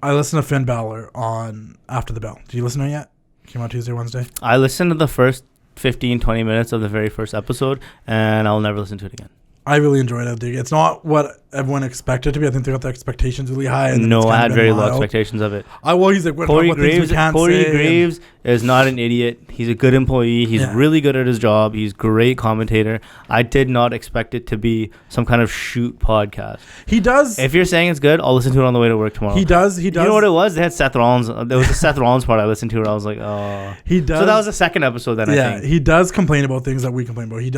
I listened to Finn Balor on After the Bell. Did you listen to it yet? Came out Tuesday, Wednesday. I listened to the first 15, 20 minutes of the very first episode, and I'll never listen to it again. I really enjoyed it. It's not what everyone expected it to be. I think they got the expectations really high. And no, I had very low expectations of it. He's like, Corey Graves is not an idiot. He's a good employee. He's really good at his job. He's a great commentator. I did not expect it to be some kind of shoot podcast. He does. If you're saying it's good, I'll listen to it on the way to work tomorrow. He does. You know what it was? They had Seth Rollins. There was a Seth Rollins part I listened to where I was like, oh. He does. So that was the second episode then, I think. He does complain about things that we complain about. He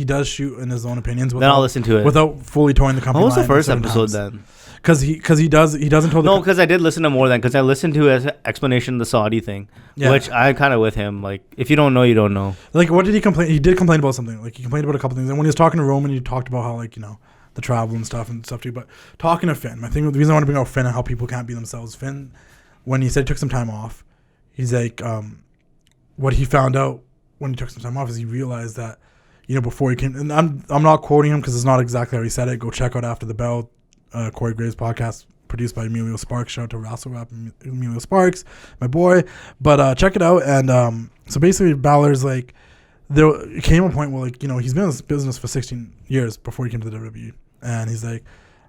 does shoot in his own opinions. Then I'll listen to it. Without fully towing the company. What was the first episode then? Because he doesn't tow the No, because I did listen to more than, because I listened to his explanation of the Saudi thing, which I kind of with him. Like, if you don't know, you don't know. Like, what did he complain? He did complain about something. Like, he complained about a couple things. And when he was talking to Roman, he talked about how, like, you know, the travel and stuff too. But talking to Finn, the reason I want to bring out Finn and how people can't be themselves. Finn, when he said he took some time off, he's like, what he found out when he took some time off is he realized that, you know, before he came, and I'm not quoting him because it's not exactly how he said it. Go check out After the Bell, Corey Graves podcast, produced by Emilio Sparks. Shout out to Wrestle Rap, Emilio Sparks, my boy. But check it out. And so basically, Balor's like, there came a point where, like, you know, he's been in this business for 16 years before he came to the WWE, and he's like,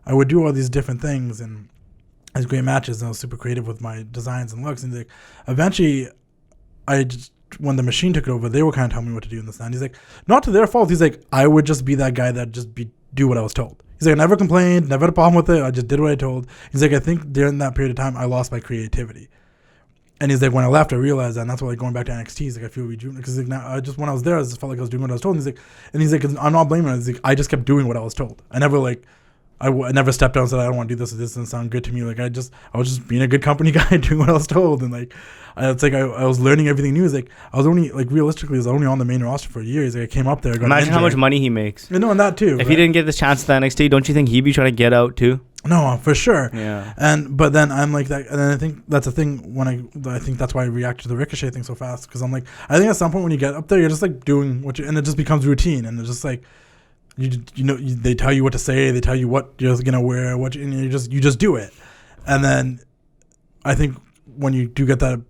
I would do all these different things and has great matches, and I was super creative with my designs and looks. And he's like, eventually, I just when the Machine took it over, they were kind of telling me what to do in this. And he's like, not to their fault. He's like, I would just be that guy that do what I was told. He's like, I never complained, never had a problem with it. I just did what I told. He's like, I think during that period of time, I lost my creativity. And he's like, when I left, I realized that, and that's why, like, going back to NXT, he's like, I feel rejuvenated, because like, now, when I was there, I just felt like I was doing what I was told. And he's like, I'm not blaming him. He's like, I just kept doing what I was told. I never I never stepped down and said, I don't want to do this. This doesn't sound good to me. Like, I was just being a good company guy, doing what I was told. And like, it's like I was learning everything new. It's like, I was only, like, realistically, I was only on the main roster for a year. He's like, I came up there. Imagine how much money he makes. You know, and that too. If he didn't get this chance at the NXT, don't you think he'd be trying to get out too? No, for sure. Yeah. But then I'm like that, and then I think that's the thing when I think that's why I react to the Ricochet thing so fast, because I'm like, I think at some point when you get up there, you're just like doing and it just becomes routine, and it's just like they tell you what to say, they tell you what you're gonna wear, and you just do it, and then I think when you do get that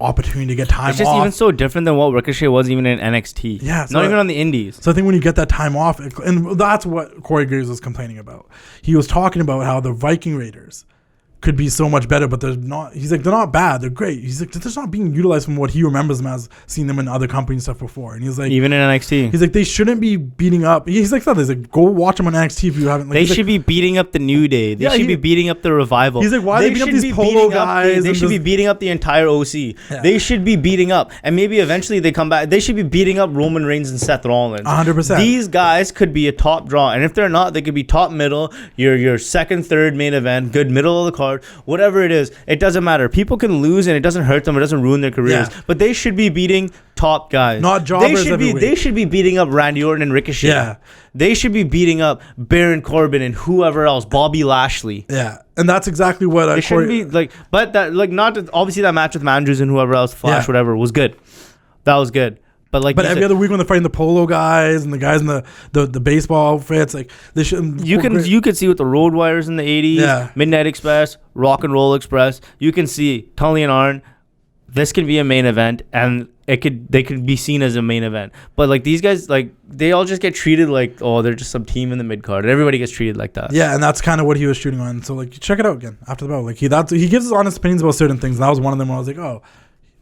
opportunity to get time off. It's just even so different than what Ricochet was even in NXT. Yeah. Not even on the indies. So I think when you get that time off, and that's what Corey Graves was complaining about. He was talking about how the Viking Raiders could be so much better, but they're not. He's like, they're not bad, they're great. He's like, they're just not being utilized from what he remembers them as, seeing them in other companies stuff before. And he's like, even in NXT, he's like, they shouldn't be beating up. He's like, go watch them on NXT if you haven't. Like, they should be beating up the New Day. They should be beating up the Revival. He's like, why are they beating up these polo guys? They should be beating up the entire OC. Yeah. They should be beating up, and maybe eventually they come back. They should be beating up Roman Reigns and Seth Rollins. 100%. These guys could be a top draw, and if they're not, they could be top middle. Your second, third main event, good middle of the card, whatever it is. It doesn't matter. People can lose, and it doesn't hurt them. It doesn't ruin their careers. Yeah. But they should be beating top guys. Not jobbers. They should be beating up Randy Orton and Ricochet. Yeah. They should be beating up Baron Corbin and whoever else, Bobby Lashley. Yeah, and that's exactly what they shouldn't be like. But that not obviously that match with Andrews and whoever else, Flash, whatever, was good. That was good. But every other week when they're fighting the polo guys and the guys in the baseball outfits, like they should. You could see with the Road Warriors in the 80s, Midnight Express, Rock and Roll Express. You can see Tully and Arn. This can be a main event, and they could be seen as a main event. But like these guys, like they all just get treated like, oh, they're just some team in the mid card, and everybody gets treated like that. Yeah, and that's kind of what he was shooting on. So like, check it out again after the bell. Like he gives his honest opinions about certain things. And that was one of them where I was like, oh,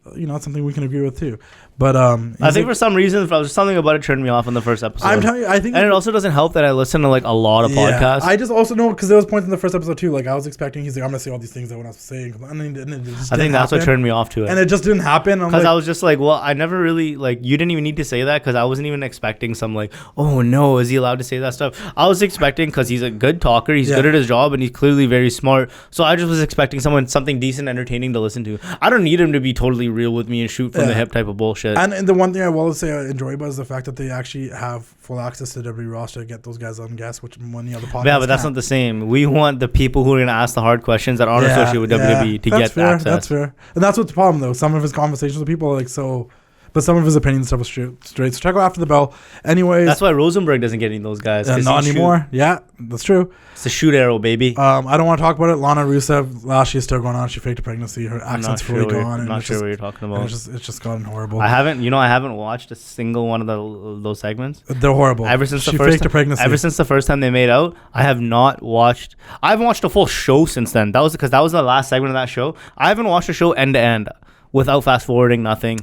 that's something we can agree with too. But I think for some reason, something about it turned me off in the first episode. I'm telling you, I think, and it also doesn't help that I listen to like a lot of podcasts. I just also know because there was points in the first episode too. Like I was expecting, he's like, I'm gonna say all these things that we're not saying, and it just I think that's what turned me off to it, and it just didn't happen. Because I was just like, well, I never really like. You didn't even need to say that because I wasn't even expecting some like, oh no, is he allowed to say that stuff? I was expecting because he's a good talker, he's good at his job, and he's clearly very smart. So I just was expecting something decent, entertaining to listen to. I don't need him to be totally real with me and shoot from the hip type of bullshit. And the one thing I will say I enjoy about is the fact that they actually have full access to the WWE roster to get those guys on guests, which many other podcasts. Yeah, but that's not the same. We want the people who are going to ask the hard questions that aren't associated with WWE to get access. That's fair. And that's what's the problem, though. Some of his conversations with people are like so. But some of his opinions stuff was straight. So check out After the Bell. Anyways. That's why Rosenberg doesn't get any of those guys. Not anymore. Yeah, that's true. It's a shoot arrow, baby. I don't want to talk about it. Lana Rusev, last year's still going on. She faked a pregnancy. Her accent's fully gone. I'm not sure what you're talking about. It's just gotten horrible. I haven't watched a single one of those segments. They're horrible. She faked a pregnancy. Ever since the first time they made out, I haven't watched a full show since then. That was because that was the last segment of that show. I haven't watched a show end to end without fast forwarding, nothing.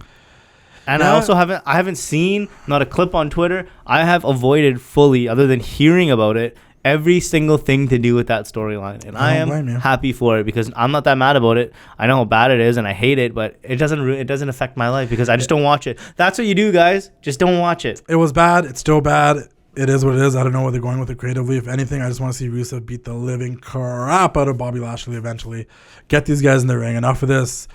And I also haven't seen, not a clip on Twitter. I have avoided fully, other than hearing about it, every single thing to do with that storyline. And I am happy for it because I'm not that mad about it. I know how bad it is and I hate it, but it doesn't affect my life because I just don't watch it. That's what you do, guys. Just don't watch it. It was bad. It's still bad. It is what it is. I don't know where they're going with it creatively. If anything, I just want to see Rusev beat the living crap out of Bobby Lashley eventually. Get these guys in the ring. Enough of this.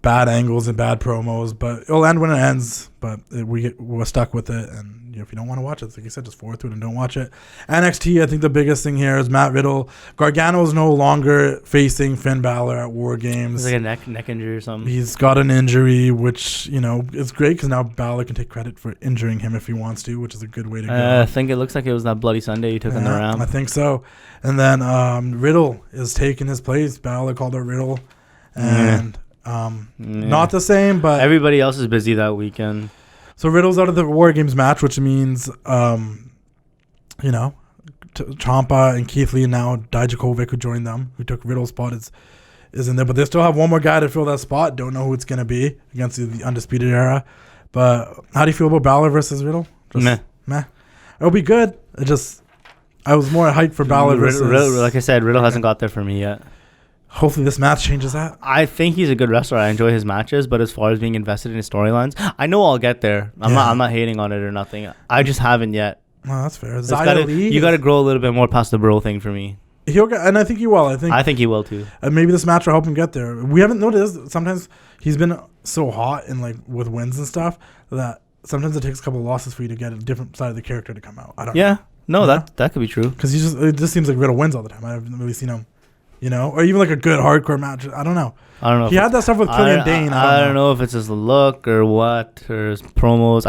Bad angles and bad promos, but it'll end when it ends. But we're stuck with it, and if you don't want to watch it, like you said, just forward through it and don't watch it. NXT, I think the biggest thing here is Matt Riddle. Gargano's no longer facing Finn Balor at War Games. It's like a neck injury or something. He's got an injury, which is great because now Balor can take credit for injuring him if he wants to, which is a good way to go. I think it looks like it was that Bloody Sunday he took in the round. I think so. And then Riddle is taking his place. Balor called it Riddle, and. Not the same, but everybody else is busy that weekend. So Riddle's out of the War Games match, which means, Ciampa and Keith Lee and now Dijakovic, who joined them, who took Riddle's spot, is in there. But they still have one more guy to fill that spot. Don't know who it's going to be against the Undisputed Era. But how do you feel about Balor versus Riddle? Meh. It'll be good. I was more hyped for Balor versus... like I said, Riddle hasn't got there for me yet. Hopefully this match changes that. I think he's a good wrestler. I enjoy his matches, but as far as being invested in his storylines, I know I'll get there. I'm not hating on it or nothing. I just haven't yet. Oh, that's fair. You got to grow a little bit more past the bro thing for me. And I think he will. I think he will too. And maybe this match will help him get there. We haven't noticed. Sometimes he's been so hot and like with wins and stuff that sometimes it takes a couple of losses for you to get a different side of the character to come out. I don't know. Yeah. No, that could be true. Because it just seems like Riddle wins all the time. I haven't really seen him, or even like a good hardcore match. I don't know. He had that stuff with Killian Dane. I don't know if it's his look or what or his promos.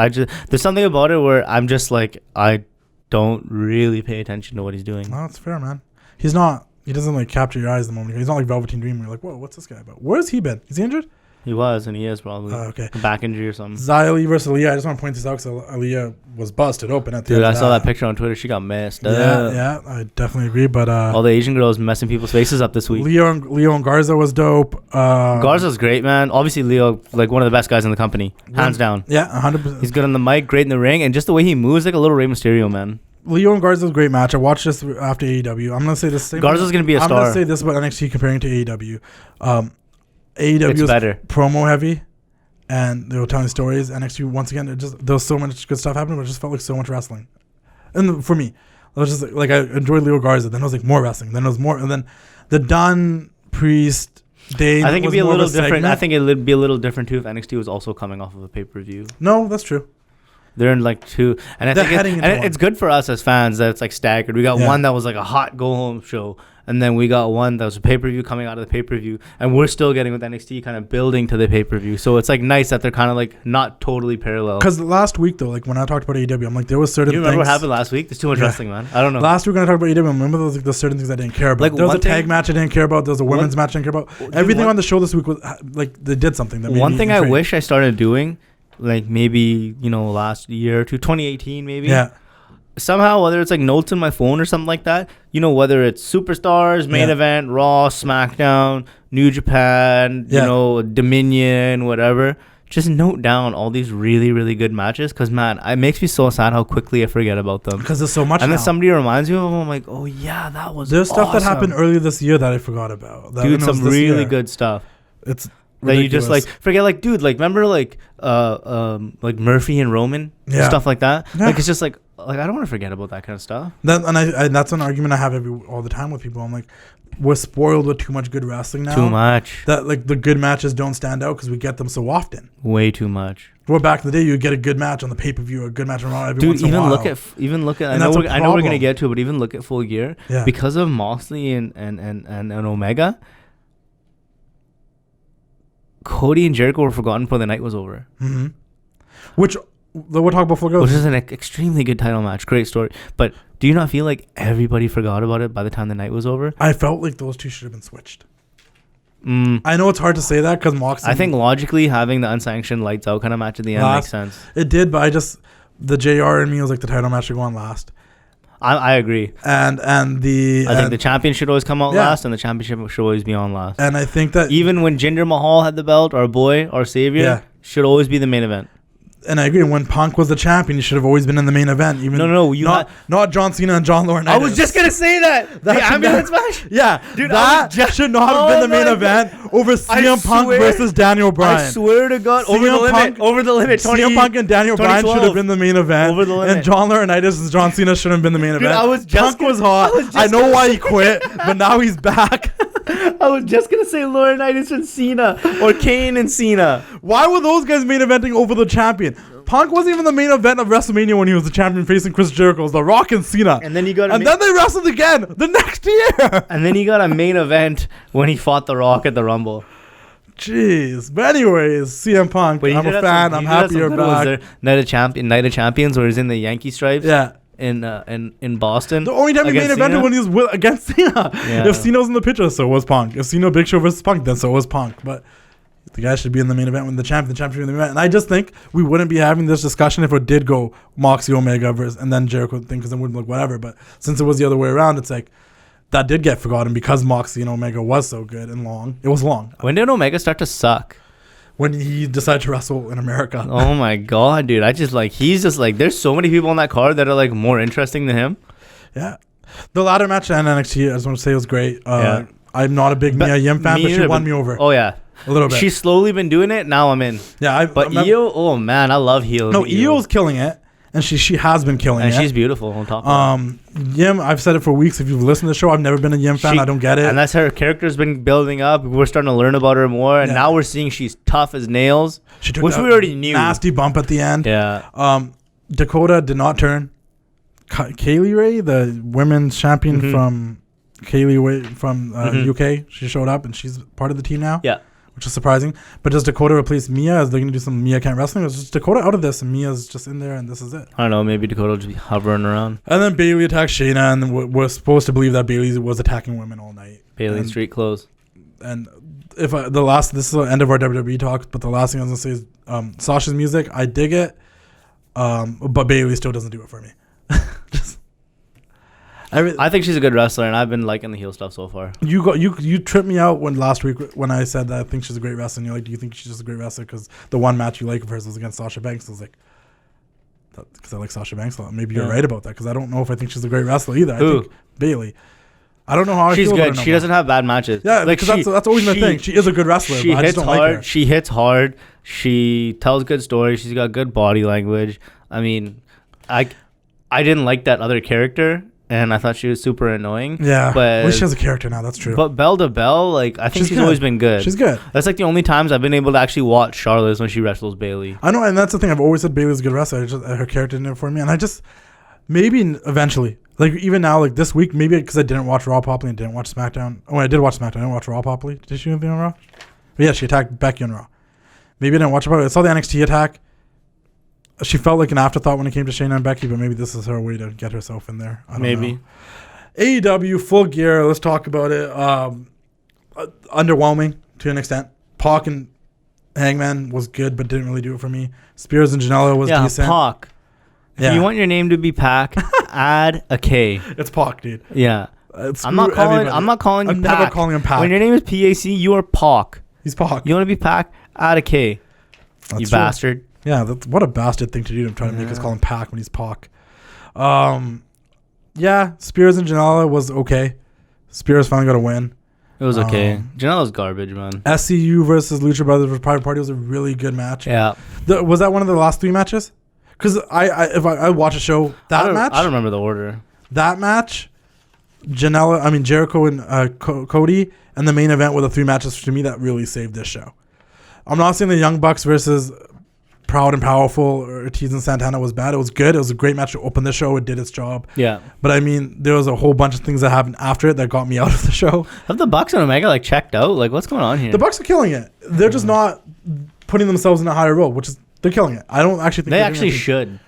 There's something about it where I'm just like I don't really pay attention to what he's doing. No, that's fair, man. He doesn't like capture your eyes the moment. He's not like Velveteen Dream. You're like, whoa, what's this guy about? Where has he been? Is he injured? He was, and he is probably. Okay. A back injury or something. Xia Li versus Aaliyah. I just want to point this out because Aaliyah was busted open at the end. Dude, I saw that picture on Twitter. She got messed up. Yeah, I definitely agree. But all the Asian girls messing people's faces up this week. Leo and Garza was dope. Garza's great, man. Obviously, Leo, like one of the best guys in the company, hands down. Yeah, 100%. He's good on the mic, great in the ring, and just the way he moves, like a little Rey Mysterio, man. Leo and Garza's a great match. I watched this after AEW. I'm gonna say the same. Garza's gonna be a star. I'm gonna say this about NXT comparing to AEW. AEW is better, promo heavy, and they were telling stories. NXT once again, there was so much good stuff happening, but it just felt like so much wrestling. And for me, I was just like I enjoyed Leo Garza. Then it was like more wrestling. Then it was more, and then the Dunn Priest Dane. I think it'd be a little different. Segment. I think it'd be a little different too if NXT was also coming off of a pay-per-view. No, that's true. They're in like two, and I think it's good for us as fans that it's like staggered. We got one that was like a hot go home show, and then we got one that was a pay per view coming out of the pay per view, and we're still getting with NXT kind of building to the pay per view. So it's like nice that they're kind of like not totally parallel. Because last week though, like when I talked about AEW, I'm like there was certain. You remember what happened last week? There's too much wrestling, man. I don't know. Last week when I talked about AEW, I remember there was like the certain things I didn't care about. Like there was a tag match I didn't care about. There was a women's match I didn't care about. Everything on the show this week was like they did something. That made one thing I wish I started doing. Like maybe, last year or two, 2018 maybe. Yeah. Somehow, whether it's like notes in my phone or something like that, whether it's Superstars, Main Event, Raw, Smackdown, New Japan, Dominion, whatever. Just note down all these really, really good matches because, man, it makes me so sad how quickly I forget about them. Because there's so much And then somebody reminds me of them. I'm like, oh, yeah, that was There's stuff that happened earlier this year that I forgot about. Dude, some really good stuff. It's that you just like forget, like, dude, like remember like Murphy and Roman, stuff like that. Like it's just like I don't want to forget about that kind of stuff. That's an argument I have all the time with people. I'm like, we're spoiled with too much good wrestling now. Too much. That like the good matches don't stand out because we get them so often. Way too much. Well, back in the day, you get a good match on the pay per view, a good match on Raw every once in a while. Even look at. I know we're gonna get to it, but even look at Full Gear because of Moxley and Omega. Cody and Jericho were forgotten before the night was over. Mm-hmm. Which we'll talk about Full Gear. Which is an extremely good title match. Great story. But do you not feel like everybody forgot about it by the time the night was over? I felt like those two should have been switched. I know it's hard to say that because Moxley. I think logically having the unsanctioned lights out kind of match at the end makes sense. It did, but the JR and me was like the title match should go on last. I agree. I think the champion should always come out last, and the championship should always be on last. And I think that even when Jinder Mahal had the belt, our boy, our savior, should always be the main event. And I agree. When Punk was the champion, he should have always been in the main event. Even not John Cena and John Laurinaitis. I was just gonna say that the ambulance match. Yeah, dude, that should not have been the main event over CM Punk versus Daniel Bryan. I swear to God, over the limit. CM Punk and Daniel Bryan should have been the main event. Over the limit. And John Laurinaitis and John Cena shouldn't have been the main event. Punk was hot. I know why he quit, but now he's back. I was just gonna say Laurinaitis and Cena or Kane and Cena. Why were those guys main eventing over the champion? Punk wasn't even the main event of WrestleMania when he was the champion facing Chris Jericho. It was The Rock and Cena. And then then they wrestled again the next year. And then he got a main event when he fought The Rock at the Rumble. Jeez. But anyways, CM Punk. I'm a fan. I'm happy you're back. Night of Champions where he's in the Yankee stripes. Yeah. In Boston. The only time he main evented when he was against Cena. Yeah. If Cena was in the picture, so was Punk. If Cena Big Show versus Punk, then so was Punk. But the guy should be in the main event when the champion should be in the main event. And I just think we wouldn't be having this discussion if it did go Moxie Omega versus and then Jericho thing because then we'd be like whatever. But since it was the other way around, it's like that did get forgotten because Moxley and Omega was so good and long. It was long. When did Omega start to suck? When he decided to wrestle in America. Oh my god, dude! He's just like, there's so many people on that card that are like more interesting than him. Yeah, the ladder match in NXT, I just want to say, was great. I'm not a big Mia Yim fan, but she won me over. Oh yeah, a little bit. She's slowly been doing it. Now I'm in. Yeah, but Io, oh man, I love heel. No, Io's killing it. And she has been killing it. And she's beautiful on top of it. Yim, I've said it for weeks. If you've listened to the show, I've never been a Yim fan. I don't get it. And that's her character's been building up. We're starting to learn about her more. And now we're seeing she's tough as nails. She took which we already knew. Nasty bump at the end. Yeah. Dakota did not turn. Kaylee Ray, the women's champion from UK, she showed up and she's part of the team now. Yeah. Which is surprising. But does Dakota replace Mia? Is they going to do some Mia Can't Wrestling? Or is just Dakota out of this and Mia's just in there and this is it? I don't know. Maybe Dakota will just be hovering around. And then Bayley attacks Shayna, and we're supposed to believe that Bayley was attacking women all night. Bayley in street clothes. And this is the end of our WWE talk, but the last thing I was going to say is Sasha's music. I dig it, but Bayley still doesn't do it for me. I think she's a good wrestler, and I've been liking the heel stuff so far. You tripped me out last week when I said that I think she's a great wrestler. And you're like, do you think she's just a great wrestler? Because the one match you like of hers was against Sasha Banks. I was like, because I like Sasha Banks a lot. Maybe you're right about that, because I don't know if I think she's a great wrestler either. Who? I think Bayley. I don't know how she's I feel good. about her. She doesn't have bad matches. Yeah, like, because that's always my thing. She is a good wrestler. She but hits I just don't hard. like her. She hits hard. She tells good stories. She's got good body language. I mean, I didn't like that other character. And I thought she was super annoying. Yeah, but at least she has a character now. That's true. But bell to bell, like I think she's always been good. She's good. That's like the only times I've been able to actually watch Charlotte when she wrestles Bayley. I know, and that's the thing. I've always said Bayley's a good wrestler. Her character didn't do it for me, and I just maybe eventually, like even now, like this week, maybe because I didn't watch Raw properly and didn't watch SmackDown. Oh, I did watch SmackDown. I didn't watch Raw properly. Did she do anything on Raw? But yeah, she attacked Becky on Raw. Maybe I didn't watch it. I saw the NXT attack. She felt like an afterthought when it came to Shayna and Becky, but maybe this is her way to get herself in there. I don't know. AEW Full Gear, let's talk about it. Underwhelming to an extent. Pac and Hangman was good, but didn't really do it for me. Spears and Janela was decent. Pac. If you want your name to be Pac, add a K. It's Pac, dude. Yeah. I'm not calling you I'm Pac. never calling him Pac. When your name is PAC, you are Pac. He's Pac. You want to be Pac? Add a K. That's you true. bastard. Yeah, what a bastard thing to do to try to make us call him Pac when he's Pac. Yeah, Spears and Janela was okay. Spears finally got a win. It was okay. Janela's garbage, man. SCU versus Lucha Brothers versus Private Party was a really good match. Yeah. Was that one of the last 3 matches? Because if I watch a show, match. I don't remember the order. That match, Jericho and Cody, and the main event were the 3 matches to me that really saved this show. I'm not saying the Young Bucks versus Proud and Powerful or Ortiz and Santana was bad. It was good. It was a great match to open the show. It did its job. Yeah. But I mean, there was a whole bunch of things that happened after it that got me out of the show. Have the Bucks and Omega checked out? What's going on here? The Bucks are killing it. They're just not putting themselves in a higher role, which is they're killing it. I don't actually think they actually should.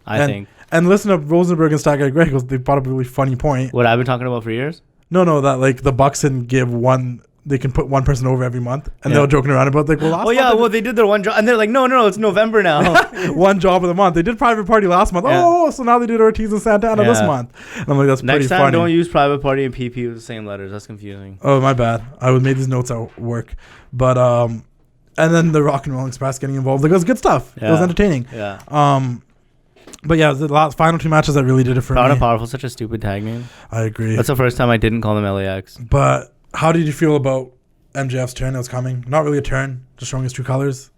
I think. And listen to Rosenberg and Stack Greg because they brought up a really funny point. What I've been talking about for years? No, that the Bucks can give one. They can put one person over every month, and they're joking around about they did their one job, and they're like, no, it's November now. One job of the month. They did Private Party last month. Yeah. Oh, so now they did Ortiz and Santana this month. And I'm like, that's pretty funny. Next time, don't use Private Party and PP with the same letters. That's confusing. Oh, my bad. I would make these notes at work, but and then the Rock and Roll Express getting involved. It was good stuff. Yeah. It was entertaining. Yeah. But yeah, the final 2 matches that really did it for me. Proud and Powerful, such a stupid tag name. I agree. That's the first time I didn't call them LAX. But how did you feel about MJF's turn that was coming? Not really a turn, just showing his true colors.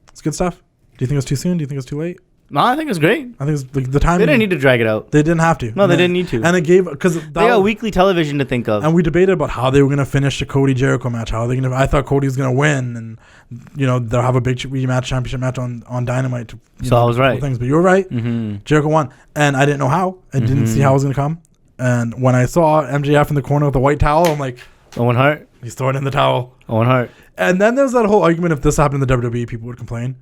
It's good stuff. Do you think it was too soon? Do you think it was too late? No, I think it was great. I think it was the time. They didn't need to drag it out. They didn't have to. No, they didn't need to. And it gave because they got weekly television to think of. And we debated about how they were going to finish the Cody Jericho match. How they going to? I thought Cody was going to win, and they'll have a big rematch, championship match on Dynamite. I was right. Things, but you were right. Mm-hmm. Jericho won, and I didn't know how. I didn't see how it was going to come. And when I saw MJF in the corner with the white towel, I'm like, Owen Hart. He's throwing in the towel. Owen Hart. And then there's that whole argument: if this happened in the WWE, people would complain.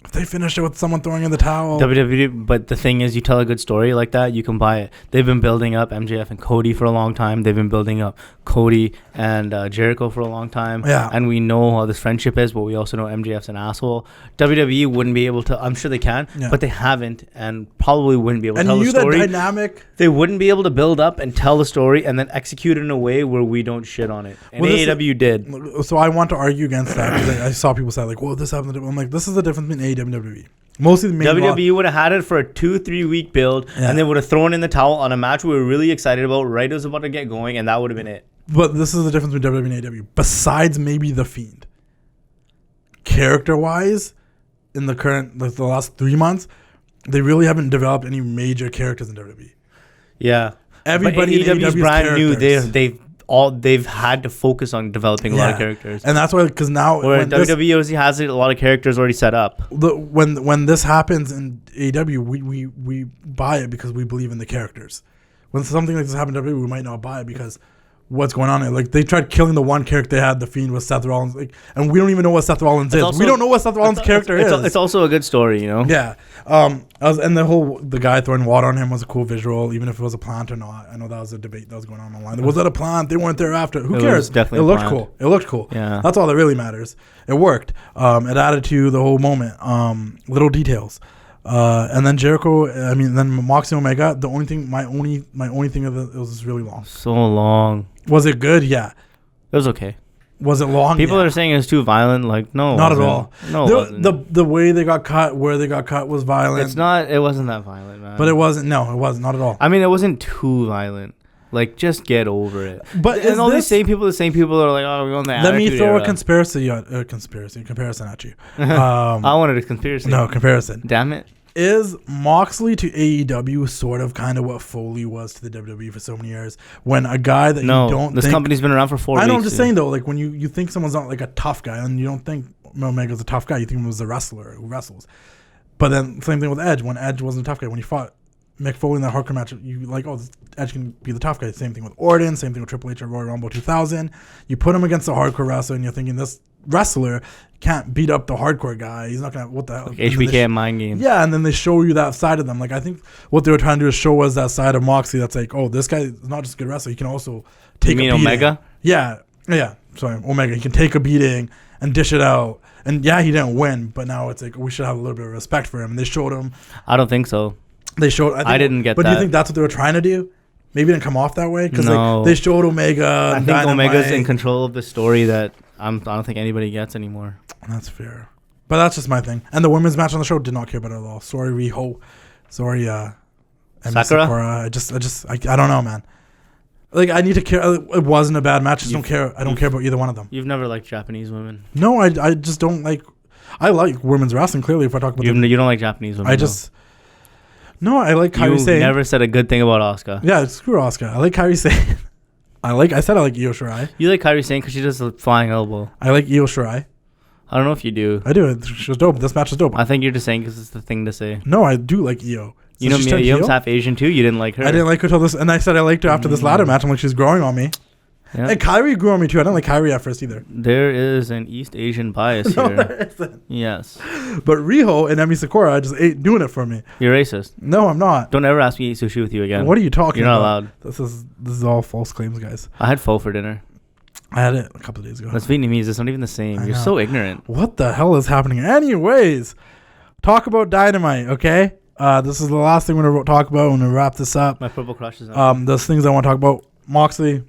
If they finished it with someone throwing in the towel. WWE, but the thing is, you tell a good story like that, you can buy it. They've been building up MJF and Cody for a long time. They've been building up Cody and Jericho for a long time. Yeah. And we know how this friendship is, but we also know MJF's an asshole. WWE wouldn't be able to, I'm sure they can, but they haven't and probably wouldn't be able to tell the story. That dynamic. They wouldn't be able to build up and tell the story and then execute it in a way where we don't shit on it. And AEW did. So I want to argue against that because I saw people say, like, well, this happened. I'm like, this is the difference between AEW and WWE. Mostly the main WWE would have had it for a 2-3 week build, and they would have thrown in the towel on a match we were really excited about, right? It was about to get going, and that would have been it. But this is the difference between WWE and AEW. Besides maybe The Fiend, character-wise, in the current, like the last 3 months, they really haven't developed any major characters in WWE. Yeah, everybody in AEW's brand new. They've had to focus on developing a lot of characters, and that's why, because now WWE obviously has a lot of characters already set up. When this happens in AEW, we buy it because we believe in the characters. When something like this happens in WWE, we might not buy it because what's going on. Like, they tried killing the one character they had, The Fiend, with Seth Rollins, and we don't even know what Seth Rollins is. Also, we don't know what Seth Rollins' character is. It's also a good story, you know. Yeah. And the guy throwing water on him was a cool visual, even if it was a plant or not. I know that was a debate that was going on online. Was that a plant? They weren't there after. Who cares? It looked cool. It looked cool. Yeah. That's all that really matters. It worked. It added to the whole moment. Little details. And then Jericho, then Moxley Omega. The only thing, my only thing of it was really long. So long. Was it good? Yeah. It was okay. Was it long? People are saying it's too violent. Like, no, not at all. No, the way they got cut, where they got cut, was violent. It's not. It wasn't that violent, man. But it wasn't. No, it wasn't. Not at all. I mean, it wasn't too violent. Like, just get over it. But and all the same people are like, oh, we're on the Let me throw a comparison at you. I wanted a conspiracy. No, comparison. Damn it. Is Moxley to AEW sort of kind of what Foley was to the WWE for so many years? When a guy that you don't this company's been around for 4 weeks. I know, I'm just saying, though, like, when you think someone's not like a tough guy, and you don't think Omega's a tough guy, you think he was a wrestler who wrestles. But then, same thing with Edge. When Edge wasn't a tough guy, when he fought Mick Foley in that hardcore match, you like, oh, Edge can be the tough guy. Same thing with Orton, same thing with Triple H at Royal Rumble 2000. You put him against a hardcore wrestler, and you're thinking this wrestler can't beat up the hardcore guy. He's not gonna, what the hell? Like HBK and mind games. Yeah, and then they show you that side of them. Like, I think what they were trying to do is show us that side of Moxley that's like, oh, this guy is not just a good wrestler, he can also take a beating. You mean Omega? Yeah. Sorry, Omega. He can take a beating and dish it out. And yeah, he didn't win, but now it's like, we should have a little bit of respect for him. And they showed him. I don't think so. They showed. I didn't get that. But do you think that's what they were trying to do? Maybe it didn't come off that way? Because no. they showed Omega. I think Omega's in control of the story that I don't think anybody gets anymore. That's fair. But that's just my thing. And the women's match on the show did not care about it at all. Sorry, Riho. Sorry, Sakura. I don't know, man. Like, I need to care. It wasn't a bad match. I just don't care. I don't care about either one of them. You've never liked Japanese women? No, I just don't like. I like women's wrestling, clearly, if I talk about you don't like Japanese women. No, I like Kairi Sane. You never said a good thing about Asuka. Yeah, screw Asuka. I like Kairi Sane. I said I like Io Shirai. You like Kairi Sane because she does a flying elbow. I like Io Shirai. I don't know if you do. I do. She was dope. This match was dope. I think you're just saying because it's the thing to say. No, I do like Io. You know, Mia Yim's half Asian too. You didn't like her. I didn't like her till this, and I said I liked her after this ladder match. I'm like, she's growing on me. Yeah. And Kairi grew on me too. I didn't like Kairi at first either. There is an East Asian bias here. There isn't. Yes. But Riho and Emi Sakura just ain't doing it for me. You're racist. No, I'm not. Don't ever ask me to eat sushi with you again. What are you talking about? You're not allowed. This is all false claims, guys. I had pho for dinner. I had it a couple of days ago. That's Vietnamese. It's not even the same. You're so ignorant. What the hell is happening? Anyways, talk about Dynamite, okay? This is the last thing we're going to talk about. I'm going to wrap this up. My purple crush is on. Those things I want to talk about. Moxley,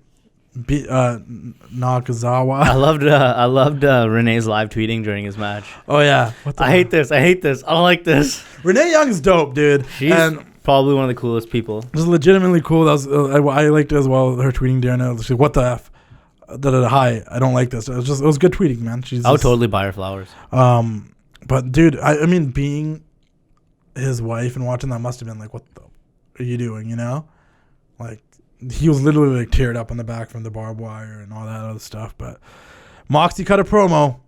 Nakazawa. I loved Renee's live tweeting during his match. Oh, yeah. I hate this. I don't like this. Renee Young's dope, dude. She's probably one of the coolest people. It was legitimately cool. That was I liked it as well. Her tweeting during it. She's like, what the F? Hi, I don't like this. It was good tweeting, man. I would totally buy her flowers. But dude, I mean, being his wife and watching that must have been like, what the are you doing? You know, like he was literally like teared up on the back from the barbed wire and all that other stuff. But Moxie cut a promo,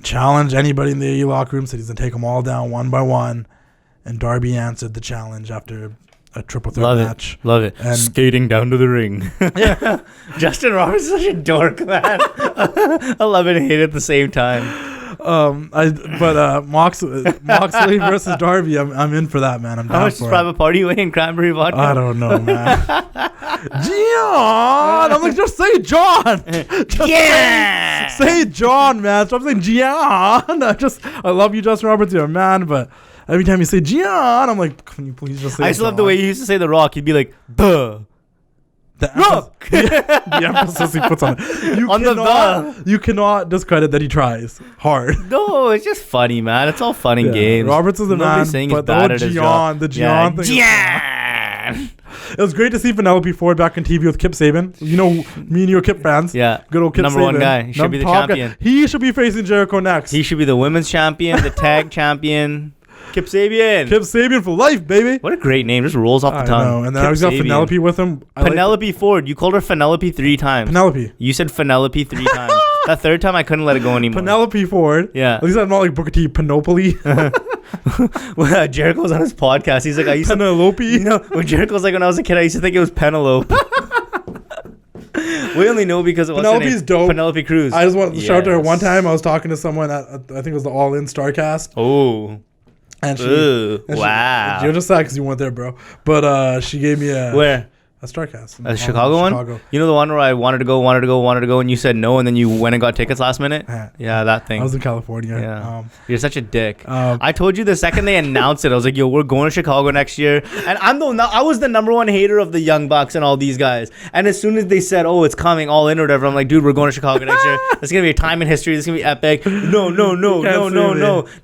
challenged anybody in the AE locker room, said he's gonna take them all down one by one, and Darby answered the challenge after a triple threat match. Love it. And skating down to the ring. Yeah. Justin Roberts is such a dork, man. I love it and hate it at the same time. Moxley versus Darby. I'm in for that, man. I'm down. How much is private party weight in cranberry vodka? I don't know, man. John, I'm like, just say John. Just say John, man. Stop saying John. I love you, Justin Roberts. You're a man, but every time you say John, I'm like, can you please just say I just John? love the way he used to say The Rock. He'd be like, duh. The emphasis he puts on it. You cannot discredit that he tries hard. No, it's just funny, man. It's all fun and games. Roberts is the man, but the Gian thing. Gian. It was great to see Penelope Ford back on TV with Kip Sabian. You know, me and you are Kip fans. Yeah. Good old Kip Number Sabian. one guy. He should be the champion. He should be facing Jericho next. He should be the women's champion, the tag champion. Kip Sabian. Kip Sabian for life, baby. What a great name. Just rolls off the tongue. I know. And then I got Penelope with him. Penelope Ford. You called her Penelope 3 times. Penelope. You said Penelope 3 times. That third time, I couldn't let it go anymore. Penelope Ford. Yeah. At least I'm not like Booker T. Penopoly. When Jericho's on his podcast, he's like, I used Penelope. No, when Jericho's like, when I was a kid, I used to think it was Penelope. We only know because of Penelope's dope. Penelope Cruz. I just want to shout out to her. One time I was talking to someone at, I think it was the All In Starcast. Oh. And she, wow. You're just sad because you weren't there, bro. But she gave me a... Where? A Starcast. A Chicago one? You know the one where I wanted to go, and you said no, and then you went and got tickets last minute? Yeah, that thing. I was in California. Yeah. You're such a dick. I told you the second they announced it, I was like, yo, we're going to Chicago next year. And I was the number one hater of the Young Bucks and all these guys. And as soon as they said, oh, it's coming, All In or whatever, I'm like, dude, we're going to Chicago next year. It's going to be a time in history. This is going to be epic. No.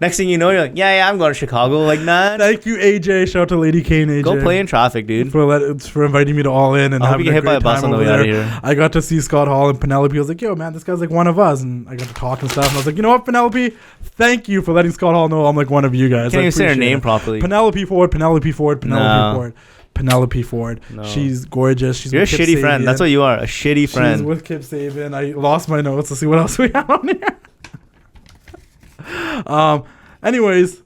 Next thing you know, you're like, yeah, I'm going to Chicago. Like, nah. Thank you, AJ. Shout out to Lady Kane, AJ. Go play in traffic, dude. For inviting me to All In and having get hit by a bus on the way out of here. I got to see Scott Hall and Penelope. I was like, yo, man, this guy's like one of us. And I got to talk and stuff. And I was like, you know what, Penelope? Thank you for letting Scott Hall know I'm like one of you guys. Can't even say her name properly. Penelope Ford. No. She's gorgeous. You're a shitty friend. That's what you are. A shitty friend. She's with Kip Sabian. I lost my notes. Let's see what else we have on here. Anyways,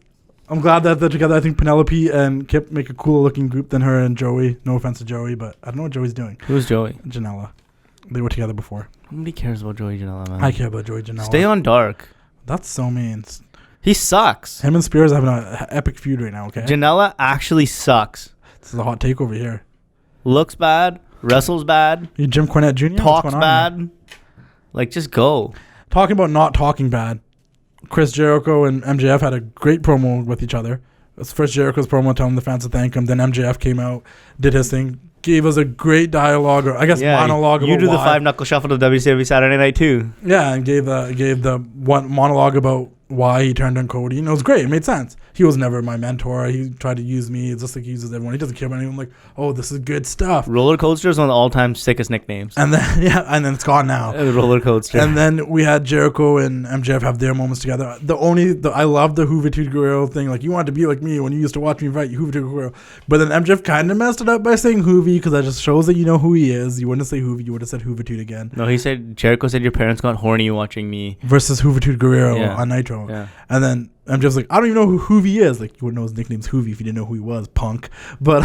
I'm glad that they're together. I think Penelope and Kip make a cooler looking group than her and Joey. No offense to Joey, but I don't know what Joey's doing. Who's Joey? Janela. They were together before. Nobody cares about Joey Janela, man. I care about Joey Janela. Stay on dark. That's so mean. He sucks. Him and Spears are having an epic feud right now, okay? Janela actually sucks. This is a hot take over here. Looks bad. Wrestles bad. You Jim Cornette Jr.? Talks bad. Like, just go. Talking about not talking bad. Chris Jericho and MJF had a great promo with each other. It was first Jericho's promo telling the fans to thank him. Then MJF came out, did his thing, gave us a great dialogue, or I guess monologue. You do the 5-knuckle shuffle to WCW Saturday night too. Yeah, and gave the one monologue about why he turned on Cody. And it was great. It made sense. He was never my mentor. He tried to use me. It's just like he uses everyone. He doesn't care about anyone. I'm like, oh, this is good stuff. Roller Coaster is one of the all-time sickest nicknames. And then and then it's gone now. Roller Coaster. And then we had Jericho and MJF have their moments together. I love the Juventud Guerrero thing. Like, you wanted to be like me when you used to watch me fight, Juventud Guerrero. But then MJF kind of messed it up by saying Juvi, because that just shows that you know who he is. You wouldn't say Juvi. You would have said Juventud again. No, Jericho said your parents got horny watching me. Versus Juventud Guerrero on Nitro. Yeah. And then MJF's like, I don't even know who Juvi is. Like, you wouldn't know his nickname's Juvi if you didn't know who he was, punk. But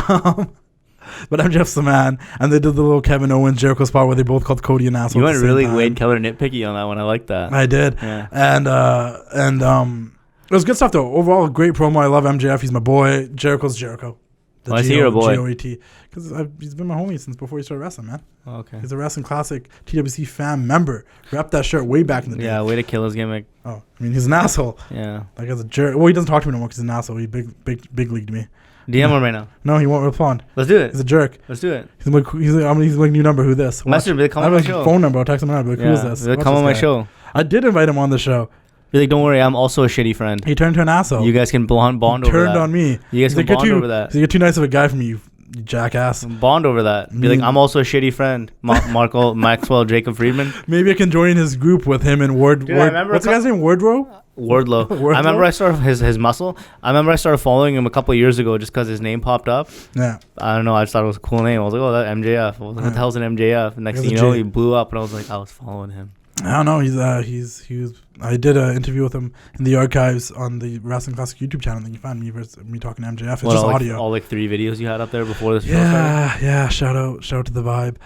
MJF's the man. And they did the little Kevin Owens Jericho spot where they both called Cody an asshole. You went really Wade Keller nitpicky on that one. I like that. I did. Yeah. And it was good stuff though. Overall, a great promo. I love MJF. He's my boy. Jericho's Jericho. Why is he your boy? G-O-E-T. Because he's been my homie since before he started wrestling, man. Oh, okay. He's a Wrestling Classic TWC fan member. Wrapped that shirt way back in the day. Yeah, way to kill his gimmick. Oh, I mean, he's an asshole. Yeah. Like, as a jerk. Well, he doesn't talk to me no more because he's an asshole. He big leagued me. DM him right now. No, he won't respond. Let's do it. He's a jerk. Let's do it. He's like new number. Who this? Message me. Come on my show. Phone number. I'll text him now. Be like, who is this? Come on my show. I did invite him on the show. Be like, don't worry, I'm also a shitty friend. He turned to an asshole. You guys can bond over that. Turned on me. You guys can bond over that. So you're too nice of a guy for me, you jackass. Bond over that. Be like, I'm also a shitty friend. Maxwell Jacob Friedman. Maybe I can join his group with him and What's the guy's name? Wardlow? I remember I started his muscle. I remember I started following him a couple of years ago just because his name popped up. Yeah. I don't know. I just thought it was a cool name. I was like, oh, that MJF. What the hell's an MJF? And next thing you know, he blew up, and I was like, I was following him. I don't know. He was. I did an interview with him in the archives on the Wrestling Classic YouTube channel. And you find me talking to MJF. It's just audio. All 3 videos you had up there before this. Yeah. Shout out to the vibe.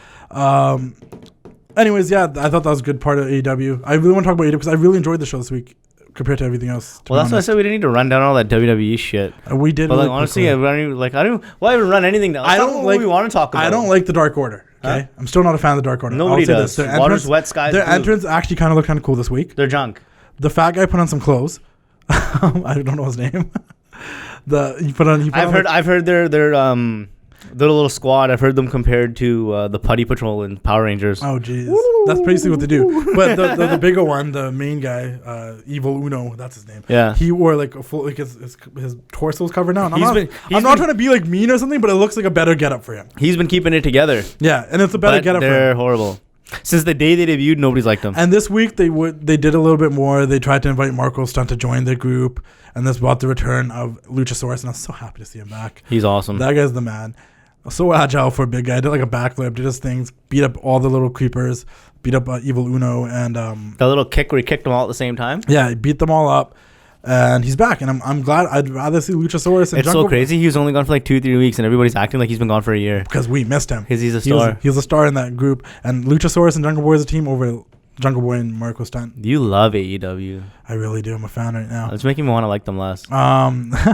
Anyways, I thought that was a good part of AEW. I really want to talk about AEW because I really enjoyed the show this week. compared to everything else. Well, that's why I said we didn't need to run down all that WWE shit. We did. But like honestly, I don't. Why even run anything down? I don't like what we want to talk about. I don't like the Dark Order. Okay, huh? I'm still not a fan of the Dark Order. Nobody does. Water's wet, skies blue. Their entrance actually kind of looked kind of cool this week. They're junk. The fat guy put on some clothes. I don't know his name. I've heard their little squad. I've heard them compared to the Putty Patrol in Power Rangers. Oh jeez, that's basically what they do. But the bigger one, the main guy, Evil Uno, that's his name. Yeah, he wore like a full his torso's covered now. And I'm not trying to be like mean or something, but it looks like a better getup for him. He's been keeping it together. Yeah, and it's a better getup for him. They're horrible. Since the day they debuted, nobody's liked them. And this week they did a little bit more. They tried to invite Marco Stunt to join their group, and this brought the return of Luchasaurus, and I'm so happy to see him back. He's awesome. That guy's the man. So agile for a big guy. Did like a backflip, did his things, beat up all the little creepers, beat up Evil Uno, and the little kick where he kicked them all at the same time. Yeah, he beat them all up, and he's back. And I'm glad. I'd rather see Luchasaurus. And it's so crazy. He was only gone for like 2-3 weeks, and everybody's acting like he's been gone for a year because we missed him. Because he's a star. He was a star in that group, and Luchasaurus and Jungle Boy is a team over Jungle Boy and Marco Stunt. You love AEW. I really do. I'm a fan right now. It's making me want to like them less.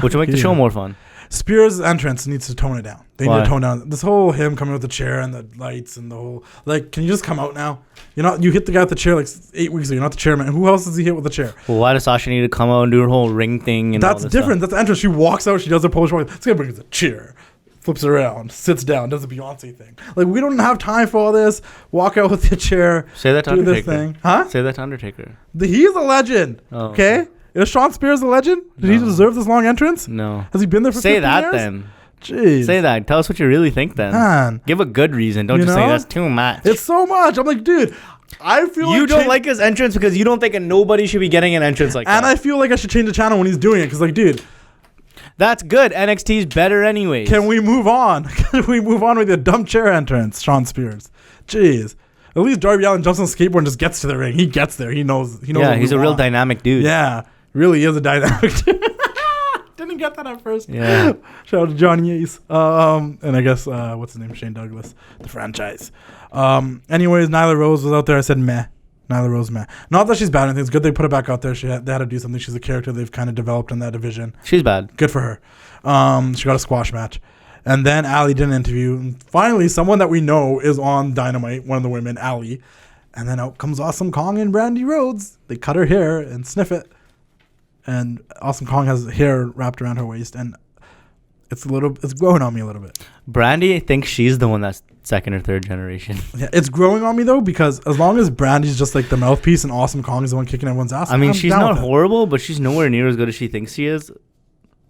Which will make the show more fun. Spears' entrance needs to tone it down. They need to tone down this whole him coming with the chair and the lights and the whole can you just come out now? You hit the guy with the chair like 8 weeks ago. You're not the chairman. Who else does he hit with the chair? Well, why does Sasha need to come out and do her whole ring thing? And that's different. Stuff? That's the entrance. She walks out. She does her Polish walk. This guy brings a chair, flips it around, sits down, does a Beyonce thing. Like we don't have time for all this. Walk out with the chair. Say that to do Undertaker. This thing, huh? Say that to Undertaker. He's a legend. Oh, okay. Is Sean Spears a legend? Did he deserve this long entrance? No. Has he been there for 15 years? Say that then. Jeez. Say that. Tell us what you really think then. Man. Give a good reason. Don't just say that's too much. It's so much. I'm like, dude, I feel you don't like his entrance because you don't think nobody should be getting an entrance like that. And I feel like I should change the channel when he's doing it because, like, dude. That's good. NXT's better anyways. Can we move on? Can we move on with the dumb chair entrance, Sean Spears? Jeez. At least Darby Allin jumps on the skateboard and just gets to the ring. He gets there. He knows. Yeah, he's a real dynamic dude. Yeah, really is a dynamic dude. Didn't get that at first. Yeah. Shout out to Johnny Ace. And I guess, what's his name? Shane Douglas. The franchise. Anyways, Nyla Rose was out there. I said meh. Nyla Rose, meh. Not that she's bad or anything. It's good they put her back out there. They had to do something. She's a character they've kind of developed in that division. She's bad. Good for her. She got a squash match. And then Allie did an interview. And finally, someone that we know is on Dynamite, one of the women, Allie. And then out comes Awesome Kong and Brandy Rhodes. They cut her hair and sniff it. And Awesome Kong has hair wrapped around her waist. And it's growing on me a little bit. Brandy thinks she's the one that's second or third generation. Yeah, it's growing on me, though, because as long as Brandy's just like the mouthpiece and Awesome Kong is the one kicking everyone's ass. I mean, she's not horrible, but she's nowhere near as good as she thinks she is.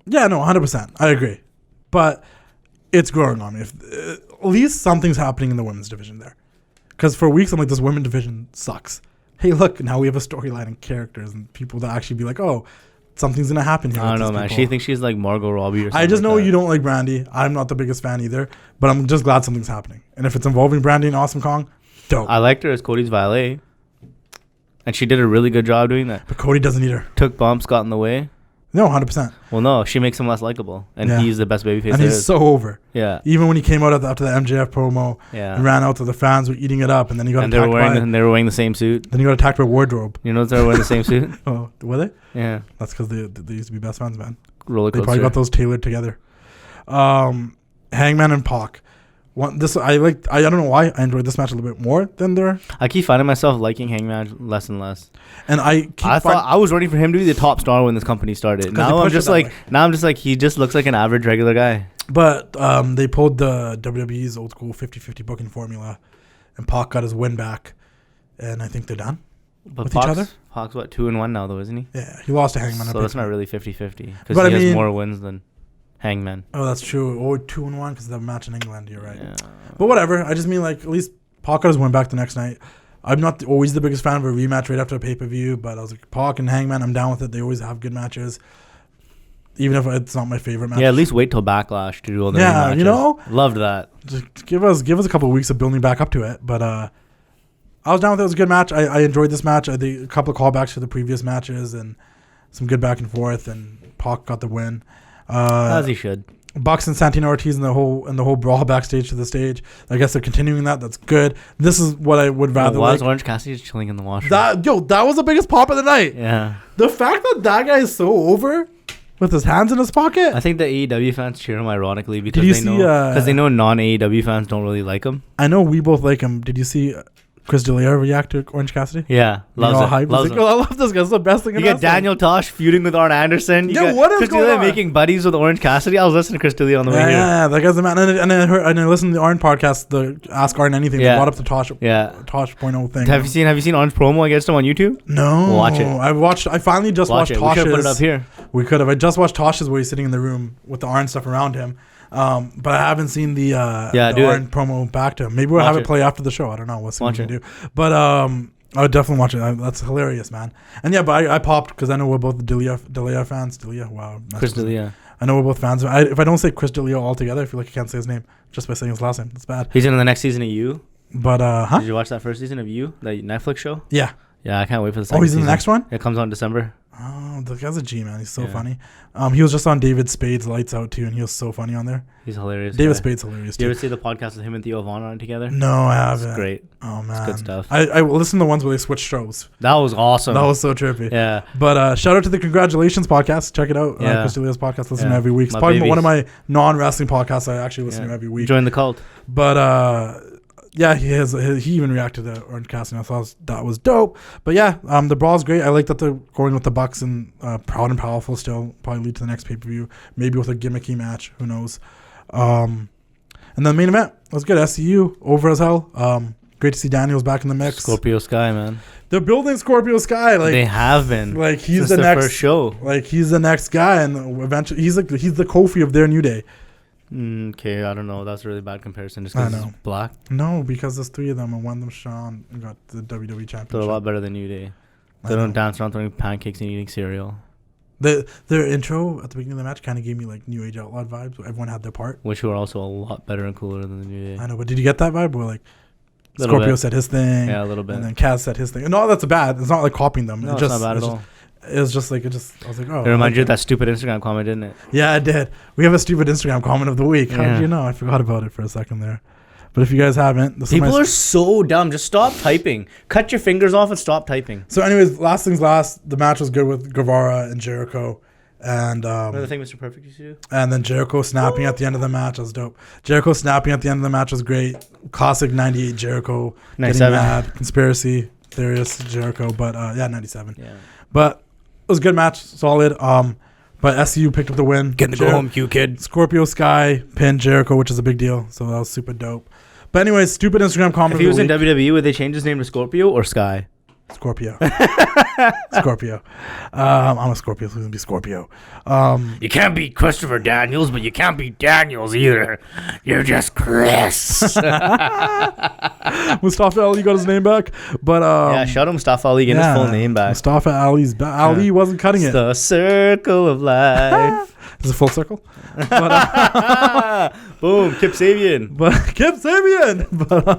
Yeah, no, 100%. I agree. But it's growing on me. At least something's happening in the women's division there. Because for weeks, I'm like, this women's division sucks. Hey, look, now we have a storyline and characters and people that actually be like, oh, something's going to happen here. I don't know, man. She thinks she's like Margot Robbie or something. I just know you don't like Brandy. I'm not the biggest fan either. But I'm just glad something's happening. And if it's involving Brandy and Awesome Kong, dope. I liked her as Cody's valet. And she did a really good job doing that. But Cody doesn't need her. Took bumps, got in the way. No, 100%. Well, no, she makes him less likable, and he's the best babyface. And he's so over. Yeah. Even when he came out after the MJF promo, and ran out to the fans were eating it up, and then he got attacked and they were wearing the same suit. Then he got attacked by Wardrobe. You know they were wearing the same suit. Oh, were they? Yeah. That's because they used to be best friends, man. Roller coaster. They probably got those tailored together. Hangman and Pac. I don't know why I enjoyed this match a little bit more than their. I keep finding myself liking Hangman less and less. And I thought I was ready for him to be the top star when this company started. Now I'm just like he just looks like an average regular guy. But they pulled the WWE's old school 50-50 booking formula, and Pac got his win back, and I think they're done with each other. Pac's 2-1 now though, isn't he? Yeah, he lost to Hangman. So that's not really 50-50 because he has more wins than Hangman. Oh, that's true. Or 2-1 because of the match in England. You're right. Yeah. But whatever. I just mean like at least Pac got his win back the next night. I'm not always the biggest fan of a rematch right after a pay-per-view, but I was like, Pac and Hangman, I'm down with it. They always have good matches, even if it's not my favorite match. Yeah, at least wait till Backlash to do all the rematches. You know? Loved that. Just give us a couple of weeks of building back up to it. But I was down with it. It was a good match. I enjoyed this match. I did a couple of callbacks to the previous matches and some good back and forth, and Pac got the win. As he should. Bucks and Santino Ortiz and the whole brawl backstage to the stage. I guess they're continuing that. That's good. This is what I would rather. Why was Orange Cassidy just chilling in the washroom? That was the biggest pop of the night. Yeah. The fact that guy is so over with his hands in his pocket. I think the AEW fans cheer him ironically because they know non-AEW fans don't really like him. I know we both like him. Did you see Chris D'Elia react to Orange Cassidy? Yeah, loves it. Loves him. I love this guy. It's the best thing. You get Daniel Tosh feuding with Arn Anderson. You got what is Chris going D'Elia on? making buddies with Orange Cassidy. I was listening to Chris D'Elia on the way here. Yeah, that guy's the man. And I listened to the Arn podcast, the Ask Arn Anything. They brought up the Tosh 0.0 thing. Have you seen Arn's promo against him on YouTube? No. Watch it. I finally just watched Tosh's. We should put it up here. We could have. I just watched Tosh's where he's sitting in the room with the Arn stuff around him. But I haven't seen the Arn promo back to him. Maybe we'll have it play after the show. I don't know. We'll see what we can do. But I would definitely watch it. That's hilarious, man. And yeah, but I popped because I know we're both D'Elia fans. D'Elia, wow. Chris D'Elia. I know we're both fans. If I don't say Chris D'Elia altogether, I feel like I can't say his name just by saying his last name. That's bad. He's in the next season of You. But Did you watch that first season of You, the Netflix show? Yeah. Yeah, I can't wait for the second season. Oh, he's in the next one? It comes out in December. Oh, the guy's a G, man. He's so funny. He was just on David Spade's Lights Out too, and he was so funny on there. He's hilarious. David Spade's hilarious too. You ever see the podcast with him and Theo Von on together? No, I haven't. It's great. Oh man, it's good stuff. I listened to the ones where they switched shows. That was awesome. That was so trippy. Yeah. But shout out to the Congratulations podcast. Check it out. Chris D'Elia's podcast. Listen to every week. It's probably one of my non-wrestling podcasts I actually listen to every week. Join the cult. But yeah, he even reacted to Orange Cassidy. I thought that was dope. But yeah, the brawl's great. I like that they're going with the Bucks and Proud and Powerful still. Probably lead to the next pay-per-view. Maybe with a gimmicky match. Who knows? And then the main event was good. SCU over as hell. Great to see Daniels back in the mix. Scorpio Sky, man. They're building Scorpio Sky. Like they have been. Like he's the next first show. Like he's the next guy, and eventually he's the Kofi of their New Day. Okay, I don't know. That's a really bad comparison. Just because he's black. No, because there's three of them, and one of them, Sean, got the WWE Championship. They're a lot better than New Day. They don't dance around throwing pancakes and eating cereal. Their intro at the beginning of the match kind of gave me like New Age Outlaw vibes. Where everyone had their part, which were also a lot better and cooler than the New Day. I know, but did you get that vibe where like Scorpio said his thing? Yeah, a little bit. And then Kaz said his thing. No, that's bad. It's not like copying them. No, it's not bad at all. It was just like I was like, oh. It reminded you of that stupid Instagram comment, didn't it? Yeah, it did. We have a stupid Instagram comment of the week. How did you know? I forgot about it for a second there. But if you guys haven't, people are so dumb. Just stop typing. Cut your fingers off and stop typing. So, anyways, last things last. The match was good with Guevara and Jericho, and another thing Mr. Perfect used to do. And then Jericho snapping at the end of the match was dope. Jericho snapping at the end of the match was great. Classic '98 Jericho. 97. Getting mad. Conspiracy theorist Jericho, but 97. Yeah. But it was a good match, solid. But SCU picked up the win. Getting to go home, Q kid. Scorpio Sky pinned Jericho, which is a big deal. So that was super dope. But anyways, stupid Instagram comment. If he was in WWE, would they change his name to Scorpio or Sky? Scorpio. Scorpio. I'm a Scorpio, so it's going to be Scorpio. You can't beat Christopher Daniels, but you can't beat Daniels either. You're just Chris. Mustafa Ali got his name back. But yeah, shout out Mustafa Ali, getting his full name back. Mustafa Ali's back. Ali wasn't cutting it. The circle of life. Is it full circle? But, boom, Kip Sabian. Kip Sabian.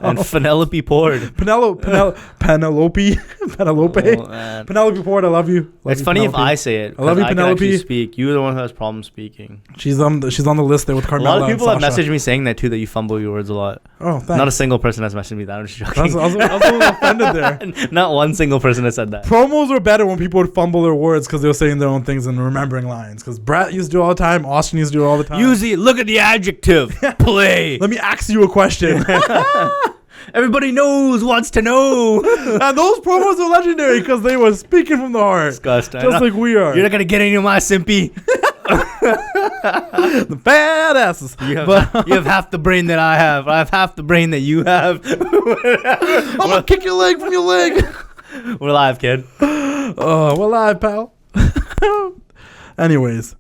And Penelope Pord. Penelope. Oh, Penelope Pord, I love you. It's funny Penelope. if I say it. I love you, I Penelope. can actually speak. You're the one who has problems speaking. She's on the list there with Carmella. A lot of people have messaged me saying that too, that you fumble your words a lot. Oh, thanks. Not a single person has messaged me that. I'm just joking. I was a little offended there. Not one single person has said that. Promos were better when people would fumble their words because they were saying their own things and remembering lines. Because Bret used to do it all the time. Austin used to do it all the time. Usually, look at the adjective. Play. Let me ask you a question. Everybody wants to know. And those promos are legendary because they were speaking from the heart. Disgusting. Just like we are. You're not going to get any of my simpy. The badasses. You have half the brain that I have. I have half the brain that you have. I'm going to kick your leg from your leg. We're live, kid. Oh, we're live, pal. Anyways,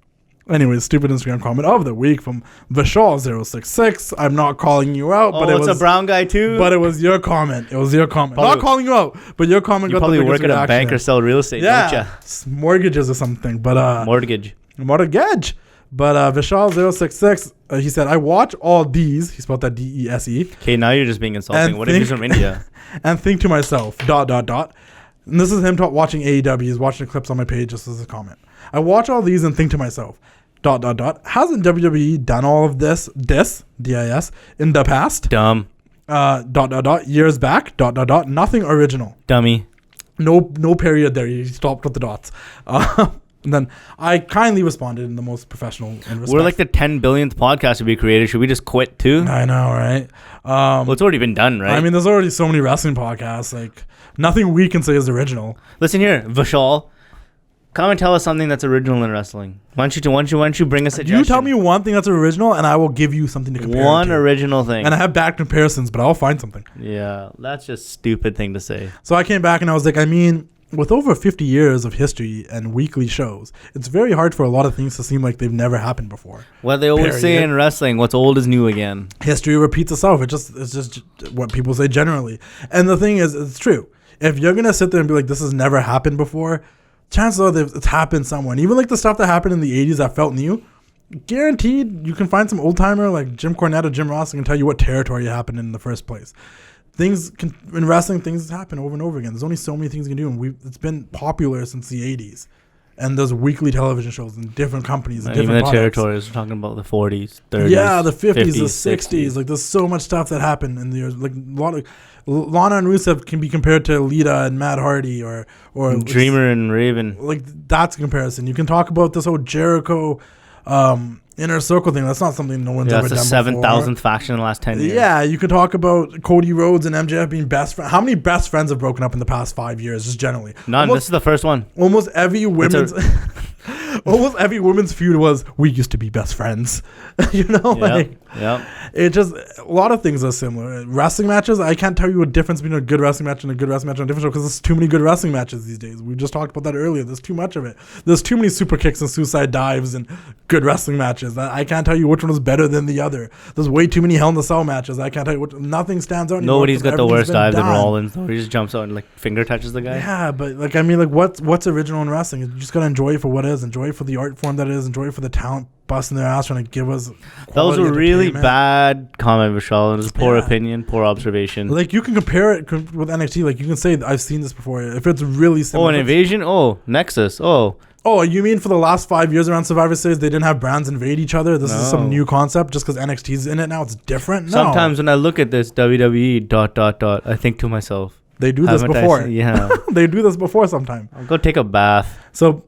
stupid Instagram comment of the week from Vishal066. I'm not calling you out, but it was a brown guy too. But it was your comment. Probably, not calling you out, but your comment. You got the biggest work at a bank or sell real estate, don't you? Mortgages or something. But mortgage. But Vishal066, he said, I watch all these. He spelled that DESE. Okay, now you're just being insulting. What if he's from India? And think to myself, ... And this is him watching AEW. He's watching the clips on my page. Just as a comment. I watch all these and think to myself, Hasn't WWE done all of this, DIS, in the past? Dumb. Years back, nothing original. Dummy. No period there. You stopped with the dots. And then I kindly responded in the most professional and respectful. We're like the 10 billionth podcast to be created. Should we just quit too? I know, right? Well, it's already been done, right? I mean, there's already so many wrestling podcasts. Like, nothing we can say is original. Listen here, Vishal. Come and tell us something that's original in wrestling. Why don't you bring a suggestion? You tell me one thing that's original, and I will give you something to compare. One original thing. And I have back comparisons, but I'll find something. Yeah, that's just a stupid thing to say. So I came back and I was like, I mean, with over 50 years of history and weekly shows, it's very hard for a lot of things to seem like they've never happened before. Well, they always say in wrestling, what's old is new again. History repeats itself. It's just what people say generally. And the thing is, it's true. If you're going to sit there and be like, this has never happened before, chances are that it's happened somewhere. And even like the stuff that happened in the 80s that felt new, guaranteed you can find some old timer like Jim Cornette or Jim Ross and can tell you what territory it happened in the first place. In wrestling, things happen over and over again. There's only so many things you can do, and it's been popular since the 80s. And there's weekly television shows in different companies and different even the products. Territories. We're talking about the 40s, 30s. Yeah, the 50s, the 60s. Like, there's so much stuff that happened in the years. Like, a lot of Lana and Rusev can be compared to Lita and Matt Hardy or Dreamer and Raven. Like, that's a comparison. You can talk about this whole Jericho Inner Circle thing. That's not something no one's ever done before. That's the 7,000th faction in the last 10 years. Yeah, you can talk about Cody Rhodes and MJF being best friends. How many best friends have broken up in the past 5 years, just generally? None. This is the first one. Almost every women's feud was, we used to be best friends. You know? It just, a lot of things are similar. Wrestling matches, I can't tell you a difference between a good wrestling match and a good wrestling match on a different show because there's too many good wrestling matches these days. We just talked about that earlier. There's too much of it. There's too many super kicks and suicide dives and good wrestling matches. I can't tell you which one is better than the other. There's way too many Hell in the Cell matches. I can't tell you nothing stands out anymore. Nobody's got the worst dive than Rollins. He just jumps out and like finger touches the guy. Yeah, but like, I mean, like, what's original in wrestling? You just gotta enjoy it for what it is. Enjoy it for the art form that it is. Enjoy it for the talent busting their ass trying to give us. That was a really bad comment, Vishal. It was a poor opinion, poor observation. Like, you can compare it with NXT. Like, you can say, I've seen this before. If it's really similar. Oh, an Invasion? Oh, Nexus. Oh, you mean for the last 5 years around Survivor Series, they didn't have brands invade each other? This is some new concept just because NXT's in it now. It's different? No. Sometimes when I look at this WWE ... I think to myself. They do this before. Yeah. They do this before sometime. I'll go take a bath. So,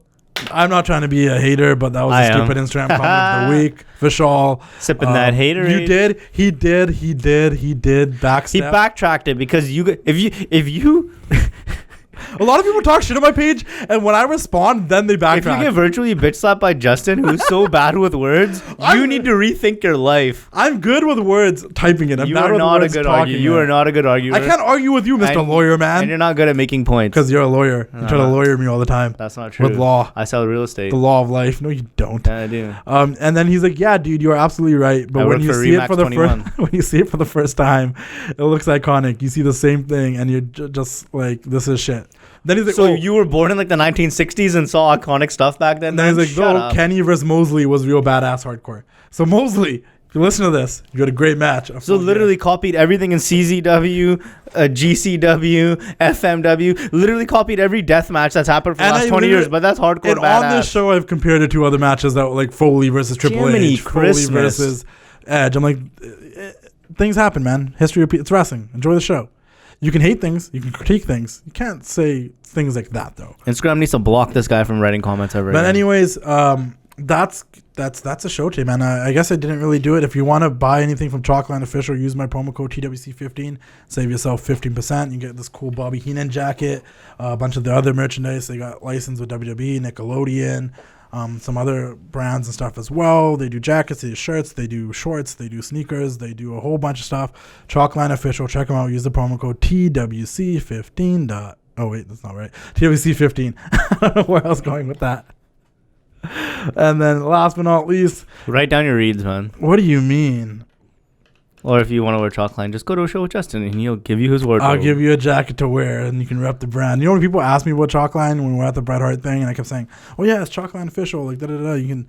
I'm not trying to be a hater, but that was a stupid Instagram comment of the week. Vishal. Sipping that hater. You did. He backstep. He backtracked it because if you a lot of people talk shit on my page, and when I respond, then they backtrack. If you get virtually bitch slapped by Justin, who's so bad with words, you need to rethink your life. I'm good with words, typing it. You are not a good arguer. You are not a good arguer. I can't argue with you, Mr. Lawyer Man. And you're not good at making points. Because you're a lawyer. You try to lawyer me all the time. That's not true. With law. I sell real estate. The law of life. No, you don't. Yeah, I do. And then he's like, yeah, dude, you're absolutely right. But when you see it for the first time, it looks iconic. You see the same thing, and you're just like, this is shit. Then he's like, so you were born in like the 1960s and saw iconic stuff back then? Then he's like, Kenny versus Mosley was real badass hardcore. So Mosley, if you listen to this, you had a great match. So literally copied everything in CZW, GCW, FMW. Literally copied every death match that's happened for the last 20 years. But that's hardcore and badass. On this show, I've compared it to other matches that were like Foley versus Triple H, Foley versus Edge. I'm like, things happen, man. History repeats. It's wrestling. Enjoy the show. You can hate things. You can critique things. You can't say things like that, though. Instagram needs to block this guy from writing comments ever. But anyways, that's a show today, man. I guess I didn't really do it. If you want to buy anything from Chalkline Official, use my promo code TWC15. Save yourself 15%. You get this cool Bobby Heenan jacket, a bunch of the other merchandise. They got licensed with WWE, Nickelodeon, some other brands and stuff as well. They do jackets, they do shirts, they do shorts, they do sneakers, they do a whole bunch of stuff. Chalkline Official, check them out. Use the promo code TWC15. Oh wait, that's not right. TWC15. I don't know where I was going with that. And then last but not least, write down your reads, man. What do you mean? Or if you want to wear Chalkline, just go to a show with Justin and he'll give you his wardrobe. I'll give you a jacket to wear and you can rep the brand. You know when people ask me about Chalkline when we were at the Bret Hart thing and I kept saying, oh yeah, it's Chalkline Official, like da-da-da, you can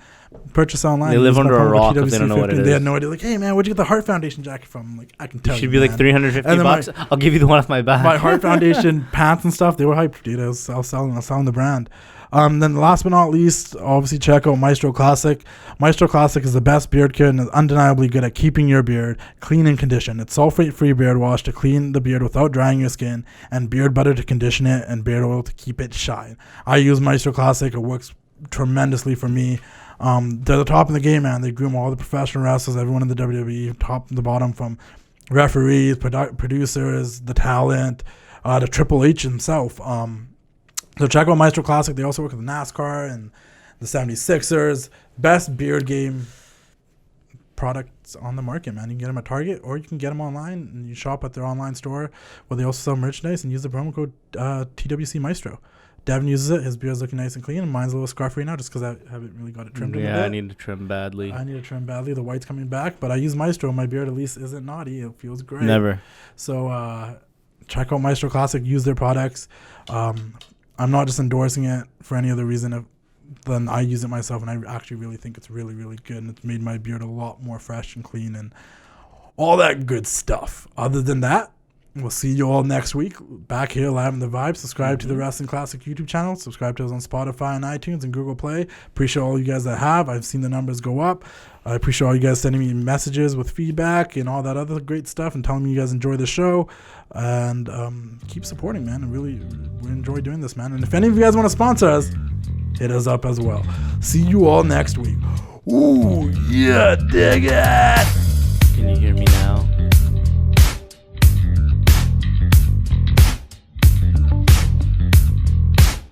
purchase online. They live under a rock if they don't know what it is. They had no idea. Like, hey man, where'd you get the Hart Foundation jacket from? I'm like, I can tell you. It should be like $350. I'll give you the one off my back. My Hart Foundation pants and stuff, they were hyped, dude. I was selling the brand. Then last but not least, obviously check out Maestro Classic. Maestro Classic is the best beard care and is undeniably good at keeping your beard clean and conditioned. It's sulfate-free beard wash to clean the beard without drying your skin, and beard butter to condition it, and beard oil to keep it shine. I use Maestro Classic. It works tremendously for me. They're the top in the game, man. They groom all the professional wrestlers, everyone in the WWE, top to the bottom, from referees, producers, the talent, to Triple H himself. So check out Maestro Classic. They also work with NASCAR and the 76ers. Best beard game products on the market, man. You can get them at Target, or you can get them online, and you shop at their online store where they also sell merchandise, and use the promo code TWC Maestro. Devin uses it. His beard's looking nice and clean, and mine's a little scruffy now just because I haven't really got it trimmed. Yeah, I need to trim badly. The white's coming back, but I use Maestro. My beard at least isn't naughty. It feels great. Never. So check out Maestro Classic. Use their products. I'm not just endorsing it for any other reason than I use it myself, and I actually really think it's really, really good, and it's made my beard a lot more fresh and clean and all that good stuff. Other than that, we'll see you all next week back here live in the Vibe. Subscribe to the Wrestling Classic YouTube channel. Subscribe to us on Spotify and iTunes and Google Play. Appreciate all you guys that have. I've seen the numbers go up. I appreciate all you guys sending me messages with feedback and all that other great stuff, and telling me you guys enjoy the show. And keep supporting, man. And really, we enjoy doing this, man. And if any of you guys want to sponsor us, hit us up as well. See you all next week. Ooh, yeah, dig it. Can you hear me now?